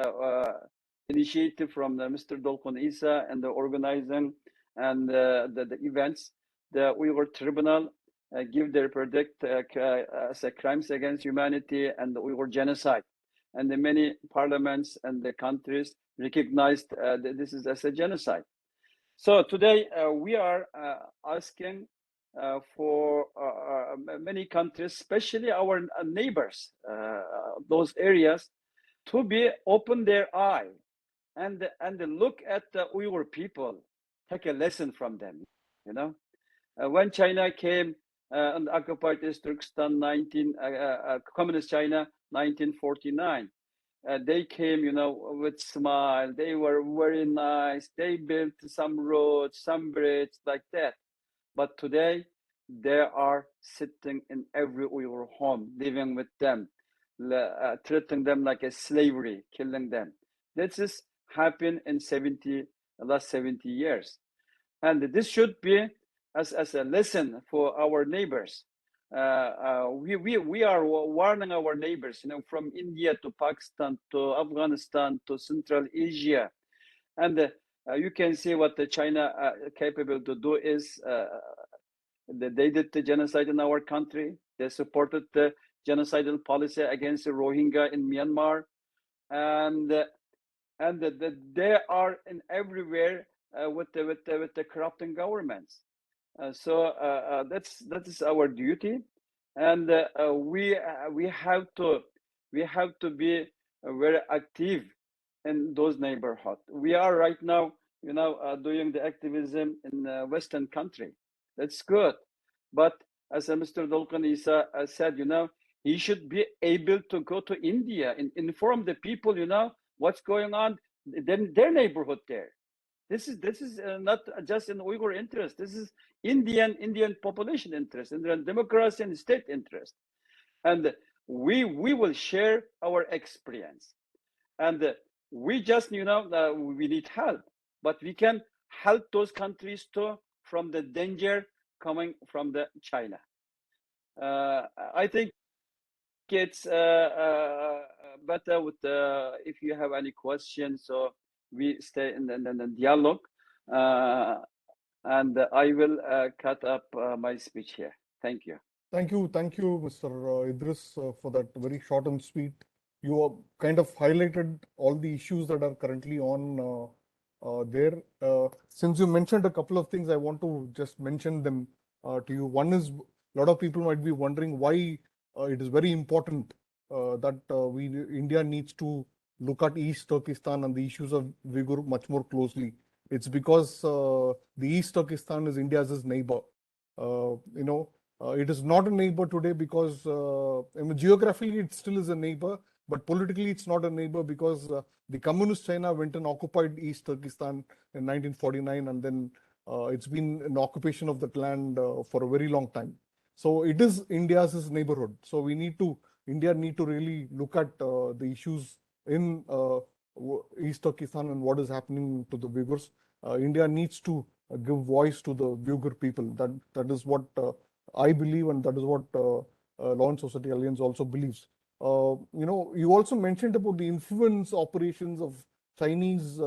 initiative from Mr. Dolkun Isa and the organizing and the events, the Uyghur Tribunal give their verdict as a crimes against humanity and the Uyghur genocide. And the many parliaments and the countries recognized that this is as a genocide. So today we are asking for many countries, especially our neighbors, those areas, to be open their eye and look at the Uyghur people, take a lesson from them. When China came and occupied East Turkestan, Communist China, 1949. They came, with smile. They were very nice. They built some roads, some bridges like that. But today, they are sitting in every Uyghur home, living with them, treating them like a slavery, killing them. This has happened in last 70 years. And this should be as a lesson for our neighbors. We are warning our neighbors, from India to Pakistan to Afghanistan to Central Asia, and you can see what the China capable to do is. They did the genocide in our country. They supported the genocidal policy against the Rohingya in Myanmar, and they are in everywhere with the corrupting governments. So that is our duty, and we have to be very active in those neighborhoods. We are right now, doing the activism in Western country. That's good, but as Mr. Dolkun Isa said, he should be able to go to India and inform the people, what's going on in their neighborhood there. This is not just in Uyghur interest. This is Indian population interest, Indian democracy and state interest. And we will share our experience. And we just, we need help, but we can help those countries too from the danger coming from the China. I think it's better with if you have any questions, so we stay in the dialogue, and I will cut up my speech here. Thank you. Thank you, Mr. Idris, for that very short and sweet. You have kind of highlighted all the issues that are currently on there. Since you mentioned a couple of things, I want to just mention them to you. One is, a lot of people might be wondering why it is very important that India needs to look at East Turkestan and the issues of Uyghur much more closely. It's because the East Turkestan is India's neighbor. It is not a neighbor today because geographically it still is a neighbor, but politically it's not a neighbor because the communist China went and occupied East Turkestan in 1949, and then it's been an occupation of that land for a very long time. So it is India's neighborhood. So India need to really look at the issues in East Turkestan and what is happening to the Uyghurs. India needs to give voice to the Uyghur people. That is what I believe, and that is what Law and Society Alliance also believes. You also mentioned about the influence operations of Chinese,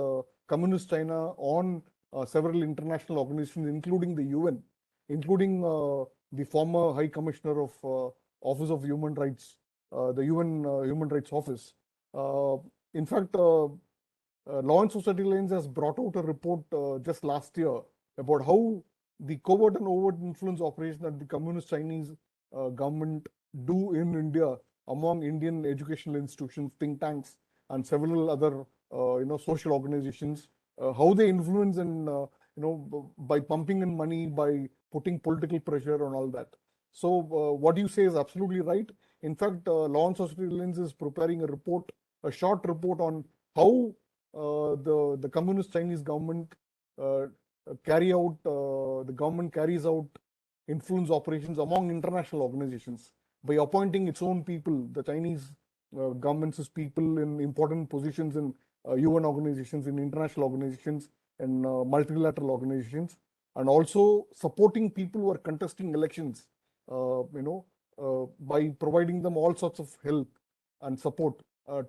communist China on several international organizations, including the UN, including the former High Commissioner of Office of Human Rights, the UN Human Rights Office. In fact, Law and Society Alliance has brought out a report just last year about how the covert and overt influence operation that the communist Chinese government do in India among Indian educational institutions, think tanks, and several other social organizations, how they influence and by pumping in money, by putting political pressure and all that. So what you say is absolutely right. In fact, Law and Society Alliance is preparing a short report on how the communist Chinese government carries out influence operations among international organizations by appointing its own people, the Chinese government's people, in important positions in UN organizations, in international organizations, and multilateral organizations, and also supporting people who are contesting elections, by providing them all sorts of help and support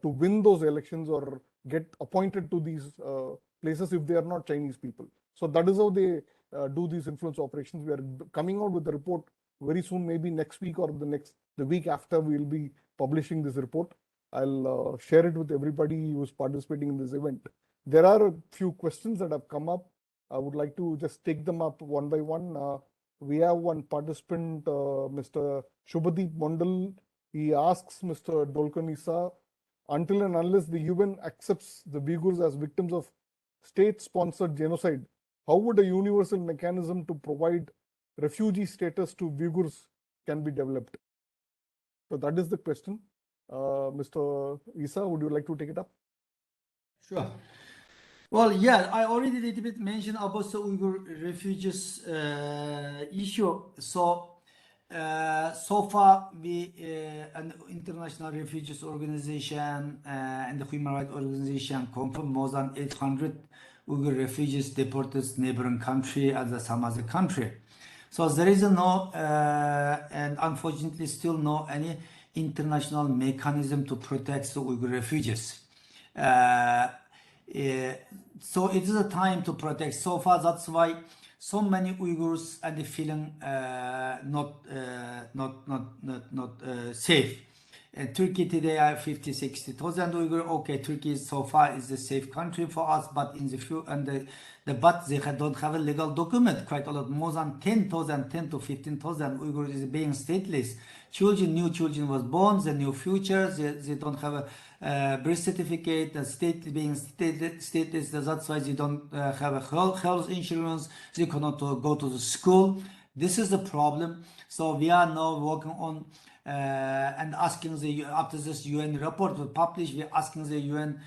to win those elections or get appointed to these places if they are not Chinese people. So that is how they do these influence operations. We are coming out with the report very soon, maybe next week or the week after. We will be publishing this report. I'll share it with everybody who is participating in this event. There are a few questions that have come up. I would like to just take them up one by one. We have one participant, Mr. Shubhadeep Mondal. He asks Mr. Dolkun Isa, until and unless the UN accepts the Uyghurs as victims of state-sponsored genocide, how would a universal mechanism to provide refugee status to Uyghurs can be developed? So that is the question. Mr. Isa, would you like to take it up? Sure. Well, yeah, I already a little bit mentioned about the Uyghur refugees issue. So far, we an international refugees organization and the human rights organization confirmed more than 800 Uyghur refugees deported neighboring country as some other country. So there is no, and unfortunately still no any international mechanism to protect the Uyghur refugees. So it is a time to protect. So far, that's why so many Uyghurs are feeling not safe. Turkey today are 50,000-60,000 Uyghur. Okay, Turkey so far is a safe country for us, but in the few but they don't have a legal document. Quite a lot, more than 10 to 15,000 Uyghurs is being stateless. New children was born, the new future. They don't have a birth certificate. The state being stateless. That's why they don't have a health insurance. They cannot go to the school. This is the problem. So we are now working on and asking the after this UN report was published, we're asking the UN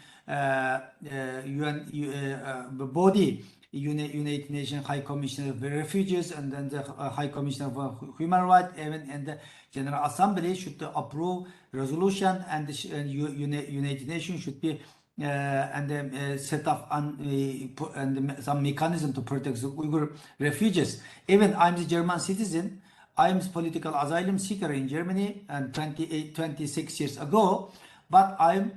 body, United Nations High Commissioner for Refugees, and then the High Commissioner for Human Rights, even and the General Assembly should approve resolution, and the United Nations should be set up and some mechanism to protect the Uyghur refugees. Even I'm the German citizen. I'm a political asylum seeker in Germany, and 26 years ago. But I'm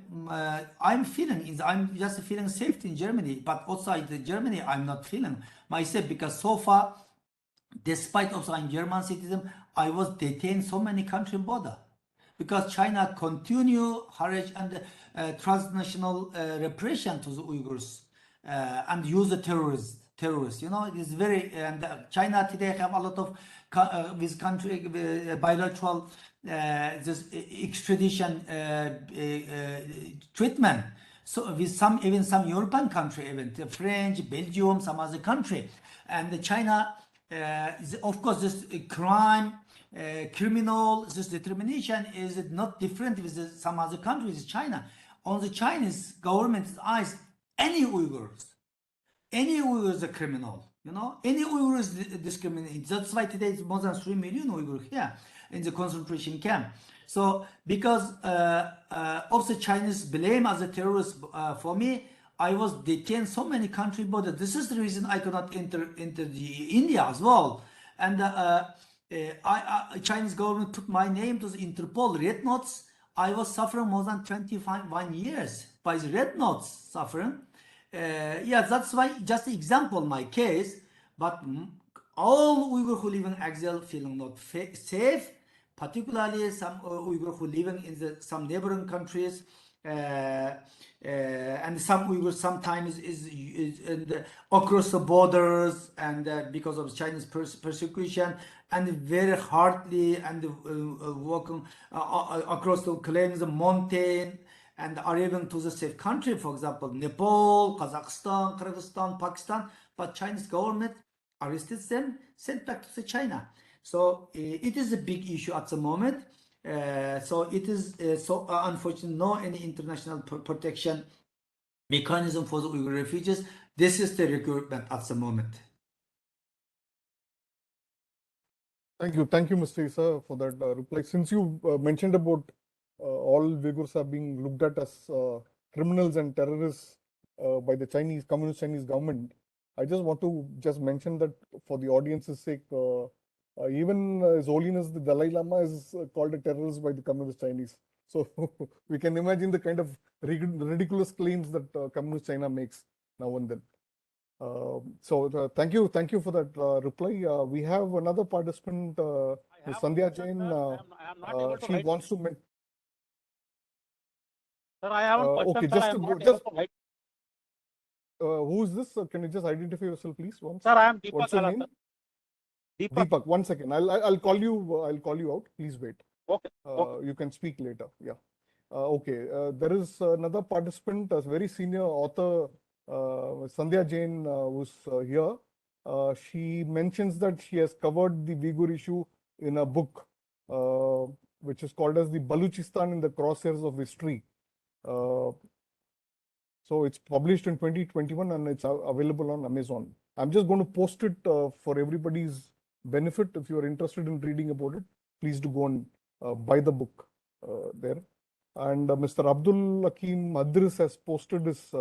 just feeling safe in Germany. But outside Germany, I'm not feeling myself, because so far, despite also I'm German citizen, I was detained so many country border, because China continue harass and transnational repression to the Uyghurs and use the terrorists. You know, it is very, and China today have a lot of with country bilateral this extradition treatment. So with even some European country, even the French, Belgium, some other country, and China, of course, this crime. Criminal, this determination is not different with some other countries. China, on the Chinese government's eyes, any Uyghur is a criminal. You know, any Uyghur is discriminated. That's why today it's more than 3 million Uyghurs here in the concentration camp. So because of the Chinese blame as a terrorist for me, I was detained so many country borders. This is the reason I cannot enter the India as well. And Chinese government put my name to the Interpol red notes. I was suffering more than 21 years by the red notes suffering. Yeah, that's why just example my case. But all Uyghur who live in exile feeling not safe, particularly some Uyghur who live in some neighboring countries. And some Uyghurs sometimes is across the borders, and because of Chinese persecution, and very hardly and walking across the claims the mountain and arriving to the safe country, for example, Nepal, Kazakhstan, Kyrgyzstan, Pakistan, but Chinese government arrested them, sent back to China. So it is a big issue at the moment. So it is so unfortunately no any international protection mechanism for the Uyghur refugees. This is the requirement at the moment. Thank you, Mr. Isa, for that reply. Since you mentioned about all Uyghurs are being looked at as criminals and terrorists by the Communist Chinese government, I just want to mention that for the audience's sake, even His Holiness the Dalai Lama is called a terrorist by the Communist Chinese. So we can imagine the kind of ridiculous claims that Communist China makes now and then. So thank you for that reply. We have another participant, Ms. Sandhya Jain. She wants to make. Sir, I have a question. Okay, sir, who is this? Can you just identify yourself, please? Once. Sir, I am Deepak. What's your name? Deepak. 1 second. I'll call you. I'll call you out. Please wait. Okay. You can speak later. Yeah. Okay. There is another participant, a very senior author, Sandhya Jain, who's here. She mentions that she has covered the Uyghur issue in a book, which is called as the Baluchistan in the Crosshairs of History. So it's published in 2021 and it's available on Amazon. I'm just going to post it for everybody's benefit. If you are interested in reading about it, please do go and buy the book there. And Mr. Abdulhakim Idris has posted his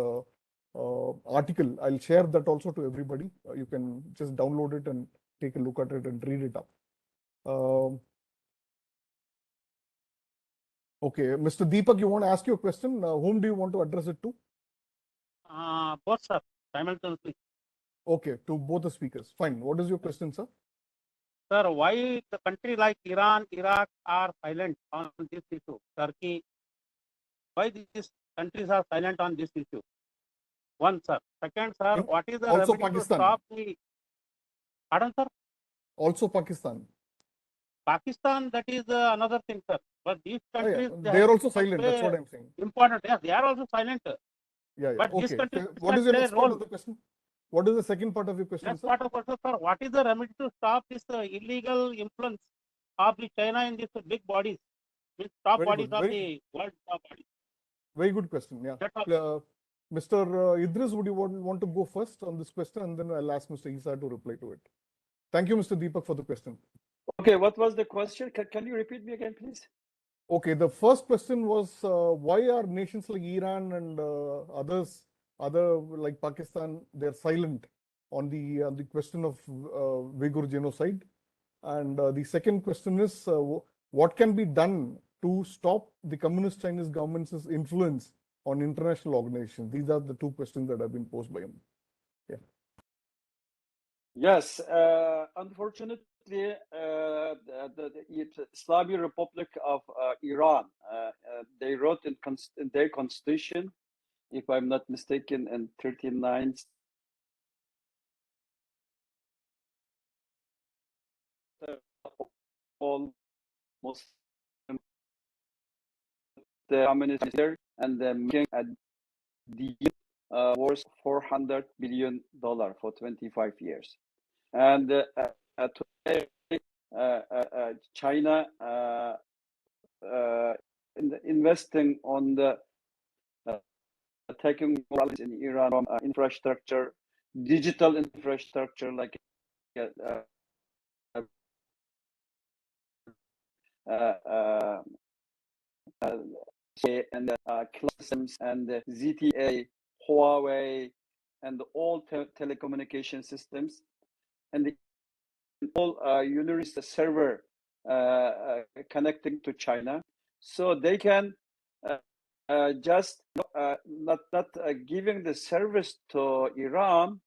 article. I'll share that also to everybody. You can just download it and take a look at it and read it up. Okay, Mr. Deepak, you want to ask your question? Whom do you want to address it to? Both, sir, simultaneously. Okay, to both the speakers. Fine. What is your question, sir? Sir, why the country like Iran, Iraq are silent on this issue? Turkey, why these countries are silent on this issue? One, sir. Second, sir, what is the also remedy Pakistan. to stop the... Pardon, sir? Also Pakistan. Pakistan, that is another thing, sir. But these countries... Oh, yeah. They are also silent. That's what I'm saying. Important. Yes, they are also silent. Yeah. But Okay. this country... What is your next part of the question? What is the second part of your question, Next sir? part of question, sir. What is the remedy to stop this illegal influence of the China in these big bodies, means top Very bodies good. of the world top bodies? Very good question. Yeah. That's all. Mr. Idris, would you want to go first on this question, and then I'll ask Mr. Isa to reply to it. Thank you, Mr. Deepak, for the question. Okay, what was the question? Can you repeat me again, please? Okay, the first question was why are nations like Iran and other like Pakistan, they're silent on the question of Uyghur genocide? And the second question is what can be done to stop the communist Chinese government's influence on international organizations? These are the two questions that have been posed by him. Yeah. Yes, unfortunately, the Islamic Republic of Iran, they wrote in their constitution, if I'm not mistaken, in 39, all Muslim, the communist leader, and the making a deal worth $400 billion for 25 years. And today, China investing on the taking in Iran infrastructure, digital infrastructure like and classrooms and ZTA, Huawei, and all telecommunication systems, and all university server connecting to China, so they can just not giving the service to Iran.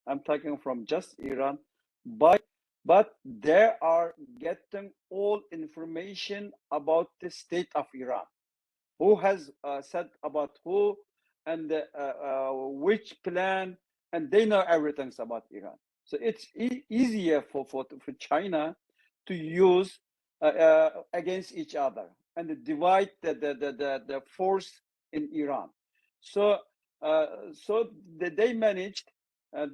I'm talking from just Iran, but they are getting all information about the state of Iran, who has said about who and which plan, and they know everything about Iran. So it's easier for China to use against each other and divide the force in Iran. So they managed to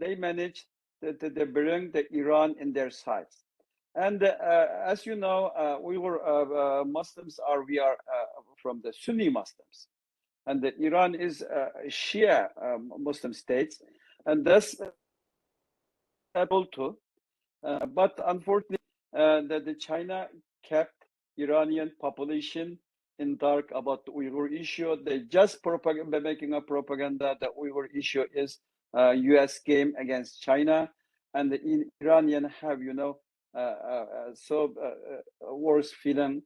bring the Iran in their sides. And as you know, we were Muslims we are from the Sunni Muslims, and Iran is Shia Muslim states, and that's too. But unfortunately, the China kept Iranian population in dark about the Uyghur issue. They just making a propaganda that Uyghur issue is U.S. game against China, and the Iranian have worse feeling,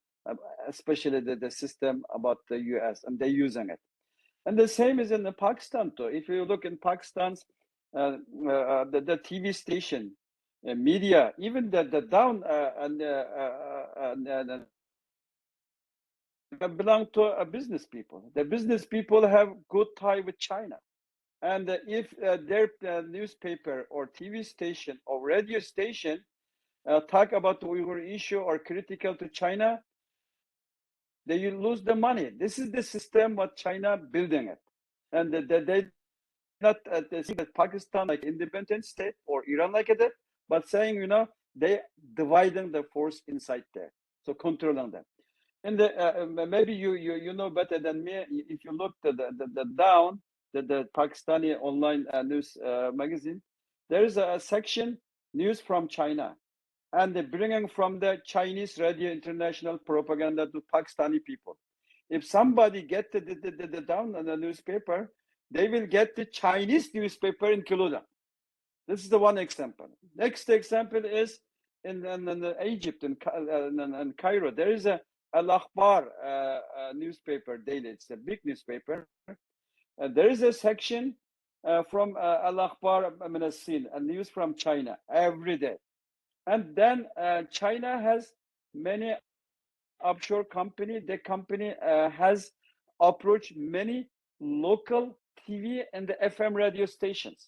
especially the system about the U.S. and they're using it. And the same is in the Pakistan too. If you look in Pakistan's the TV station, media, even the down belong to business people. The business people have good tie with China, and if their newspaper or TV station or radio station talk about the Uyghur issue or critical to China, they lose the money. This is the system what China building it, and they not see that Pakistan like independent state or Iran like it, but saying they dividing the force inside there, so controlling them. And maybe you know better than me. If you look at the down the Pakistani online news magazine, there is a section news from China, and they're bringing from the Chinese radio international propaganda to Pakistani people. If somebody get the down on the newspaper, they will get the Chinese newspaper included. This is the one example. Next example is in Egypt, in Cairo. There is a Al-Akhbar newspaper daily. It's a big newspaper. There is a section from Al-Akhbar a news from China every day. And then China has many offshore company. The company has approached many local TV and the FM radio stations.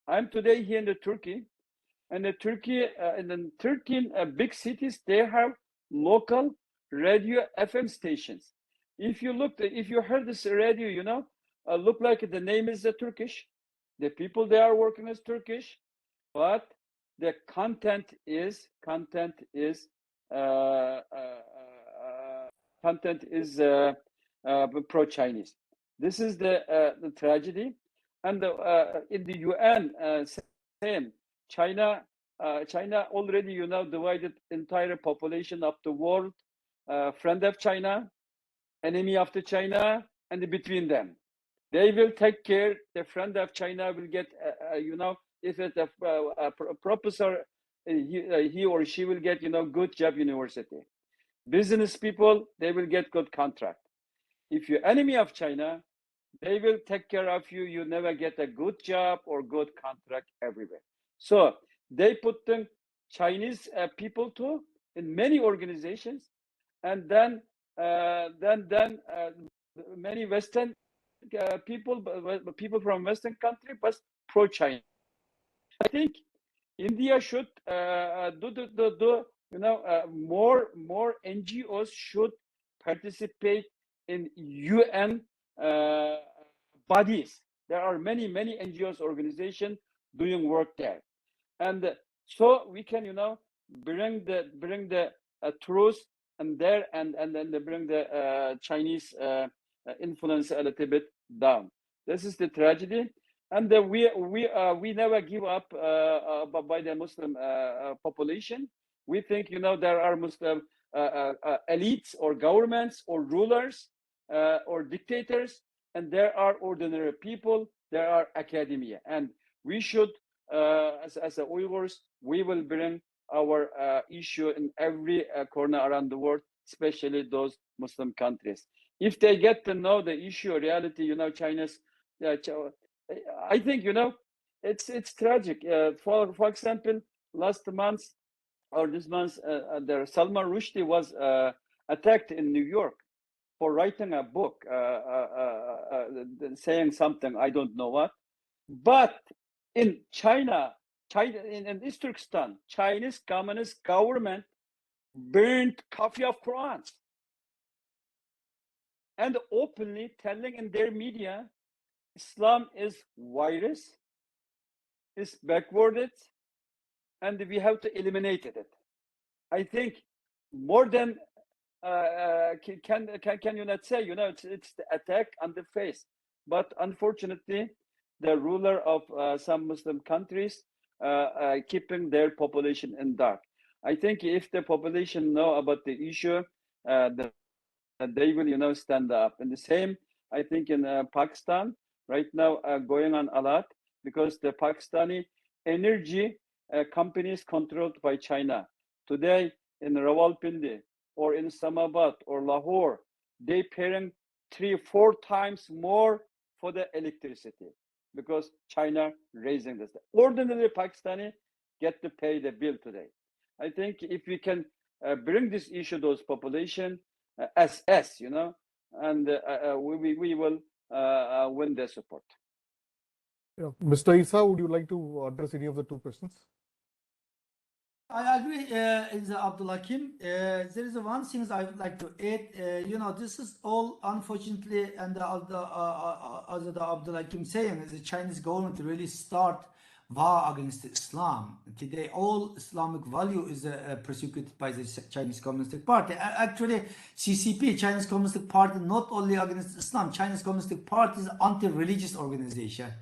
I'm today here in Turkey, and in the 13 big cities, they have local radio FM stations. If you heard this radio, look like the name is Turkish. The people they are working is Turkish, but the content is content is pro-Chinese. This is the tragedy. And in the UN, same. China already, divided entire population of the world, friend of China, enemy of the China, and between them. They will take care. The friend of China will get, if it's a professor, he or she will get, good job university. Business people, they will get good contract. If you're enemy of China, they will take care of you. You never get a good job or good contract everywhere. So they put the Chinese people too in many organizations, and then many Western people from Western country, but pro-China. I think India should more NGOs should participate in UN bodies. There are many NGOs organizations doing work there, and so we can bring the truth and there and then they bring the Chinese influence a little bit down. This is the tragedy, and we never give up by the Muslim population. We think there are Muslim elites or governments or rulers or dictators, and there are ordinary people, there are academia, and we should as the Uyghurs, we will bring our issue in every corner around the world, especially those Muslim countries. If they get to know the issue, reality, China's, I think, it's tragic. For example, last month or this month, Salman Rushdie was attacked in New York for writing a book saying something, I don't know what. But in China, in East Turkestan, Chinese Communist government burned copy of Qurans and openly telling in their media, Islam is virus, is backwarded, and we have to eliminate it. I think more than can you not say, it's the attack on the face. But unfortunately, the ruler of some Muslim countries keeping their population in dark. I think if the population know about the issue, they will, stand up. And the same, I think, in Pakistan right now going on a lot because the Pakistani energy companies controlled by China. Today in Rawalpindi or in Islamabad or Lahore, they paying 3-4 times more for the electricity because China raising this. Ordinary Pakistani get to pay the bill today. I think if we can bring this issue to those population as and we will win their support. Yeah. Mr. Isa, would you like to address any of the two questions? I agree with Abdulhakim. There is one thing I would like to add. This is all unfortunately, and as the Abdulhakim saying, the Chinese government really start war against Islam. Today, all Islamic value is persecuted by the Chinese Communist Party. Actually, CCP, Chinese Communist Party, not only against Islam. Chinese Communist Party is an anti-religious organization.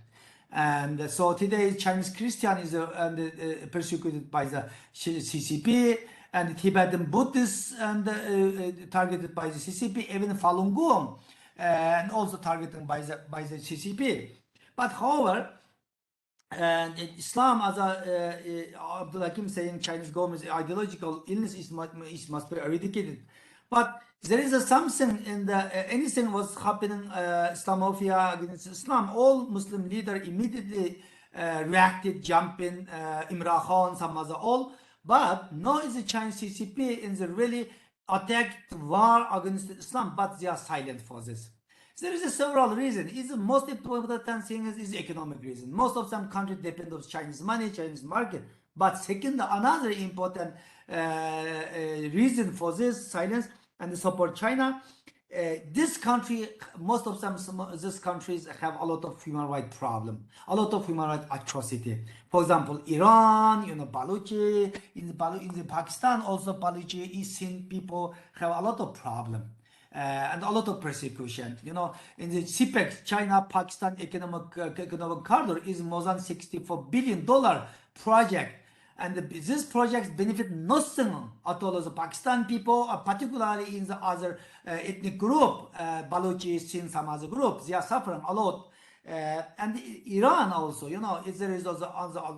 And so today, Chinese Christian is persecuted by the CCP, and Tibetan Buddhists and targeted by the CCP, even Falun Gong, and also targeted by the CCP. But however, and Islam, as Abdulhakim saying, Chinese government's ideological illness must be eradicated. But there is something in anything was happening, Islamophobia against Islam. All Muslim leaders immediately reacted, jumping, Imran Khan, some other all. But now is the Chinese CCP in the really attacked war against Islam, but they are silent for this. There is several reasons. It's the most important thing is economic reason. Most of some countries depend on Chinese money, Chinese market. But second, another important reason for this silence and support China this country, most of them, these countries have a lot of human rights problem, a lot of human rights atrocity. For example, Iran, Baluchi, in the Pakistan also Baluchi, East Sind people have a lot of problem. And a lot of persecution. In the CPEC, China-Pakistan economic corridor is more than $64 billion project. And this project benefit nothing at all as the Pakistan people, particularly in the other ethnic group, Baluchi, Sindh, some other groups, they are suffering a lot. And Iran also, there is also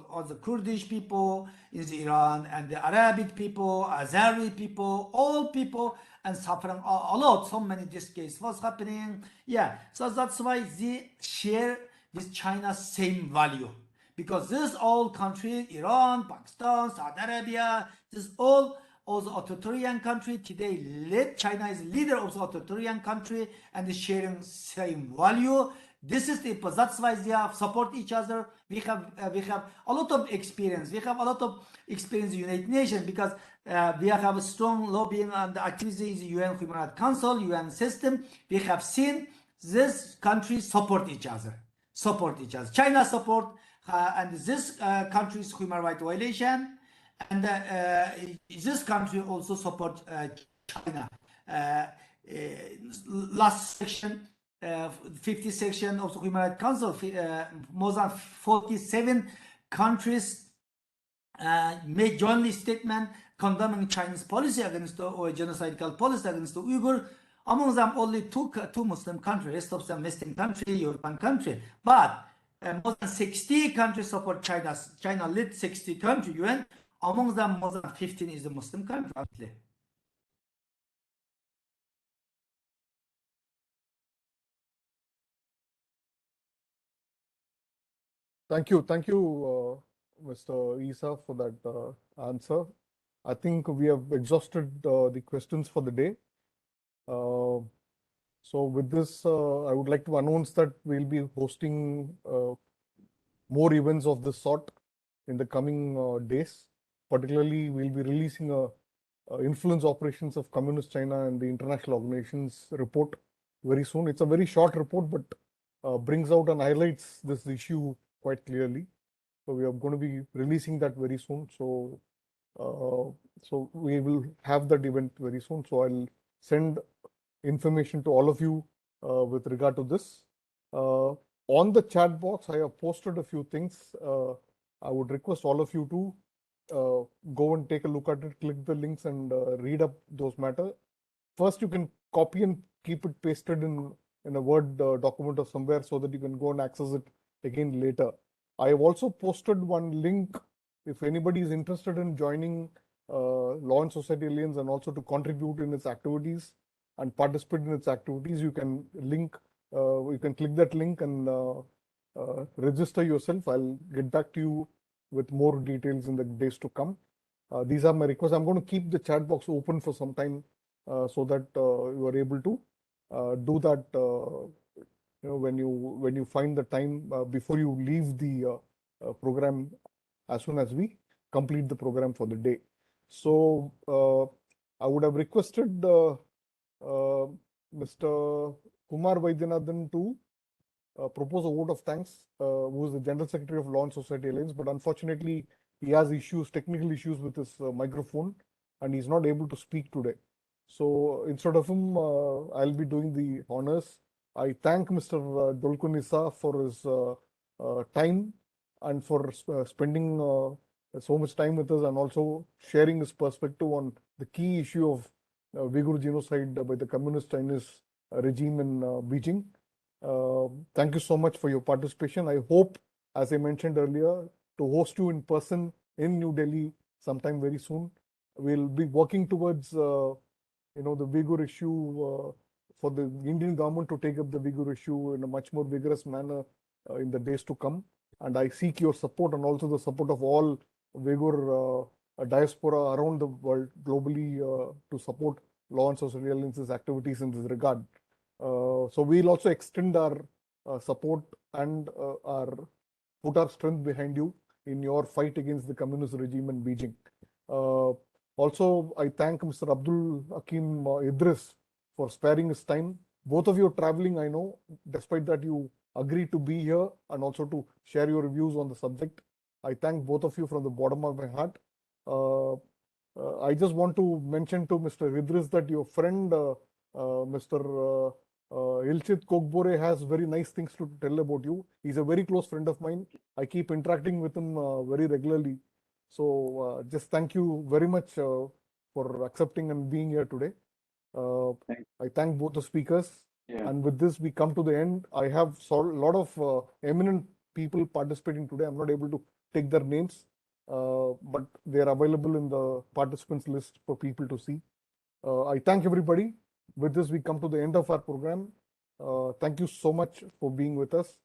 on the Kurdish people in Iran, and the Arabic people, Azeri people, all people, and suffering a lot. So many this case was happening. Yeah, so that's why they share with China same value. Because this all countries, Iran, Pakistan, Saudi Arabia, this all also authoritarian country. Today, China is leader of the authoritarian country and is sharing same value. This is that's why they have support each other. We have a lot of experience. We have a lot of experience in the United Nations because we have a strong lobbying and activity in the UN Human Rights Council, UN system. We have seen these countries support each other. China support and this country's human rights violation, and this country also support China. Last section, 50 section of the Human Rights Council, more than 47 countries made jointly statement condemning Chinese policy against or genocidal policy against the Uyghur. Among them, only two Muslim countries, rest of them Western country, European country, but more than 60 countries support China. China led 60 countries UN. Among them, more than 15 is the Muslim country. Thank you, Mr. Isa, for that answer. I think we have exhausted the questions for the day. So with this, I would like to announce that we'll be hosting more events of this sort in the coming days. Particularly, we'll be releasing a influence operations of Communist China and the international organizations report very soon. It's a very short report, but brings out and highlights this issue quite clearly. So we are going to be releasing that very soon. So we will have that event very soon. So I'll send information to all of you with regard to this. On the chat box, I have posted a few things. I would request all of you to go and take a look at it, click the links and read up those matters. First, you can copy and keep it pasted in a Word document or somewhere so that you can go and access it again later. I have also posted one link if anybody is interested in joining Law and Society Alliance and also to contribute in its activities and participate in its activities. You can click that link and register yourself. I'll get back to you with more details in the days to come. These are my requests. I'm going to keep the chat box open for some time so that you are able to do that when you find the time before you leave the program, as soon as we complete the program for the day. So I would have requested Mr. Kumar Vaidyanathan to propose a vote of thanks, who is the General Secretary of Law and Society Alliance, but unfortunately he has technical issues with his microphone, and he's not able to speak today. So instead of him, I'll be doing the honors. I thank Mr. Dolkun for his time and for spending so much time with us and also sharing his perspective on the key issue of Uyghur genocide by the Communist Chinese regime in Beijing. Thank you so much for your participation. I hope, as I mentioned earlier, to host you in person in New Delhi sometime very soon. We'll be working towards the Uyghur issue for the Indian government to take up the Uyghur issue in a much more vigorous manner in the days to come. And I seek your support and also the support of all Uyghur diaspora around the world globally to support Law and Society Alliance's activities in this regard. So we'll also extend our support and put our strength behind you in your fight against the communist regime in Beijing. Also, I thank Mr. Abdulhakim Idris for sparing his time. Both of you are traveling, I know. Despite that, you agreed to be here and also to share your views on the subject. I thank both of you from the bottom of my heart. I just want to mention to Mr. Idris that your friend, Mr. Ilchit Kokbore, has very nice things to tell about you. He's a very close friend of mine. I keep interacting with him very regularly. So just thank you very much for accepting and being here today. I thank both the speakers. Yeah. And with this, we come to the end. I have a lot of eminent people participating today. I'm not able to take their names, but they're available in the participants list for people to see. I thank everybody. With this, we come to the end of our program. Thank you so much for being with us.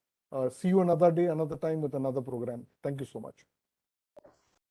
See you another day, another time with another program. Thank you so much.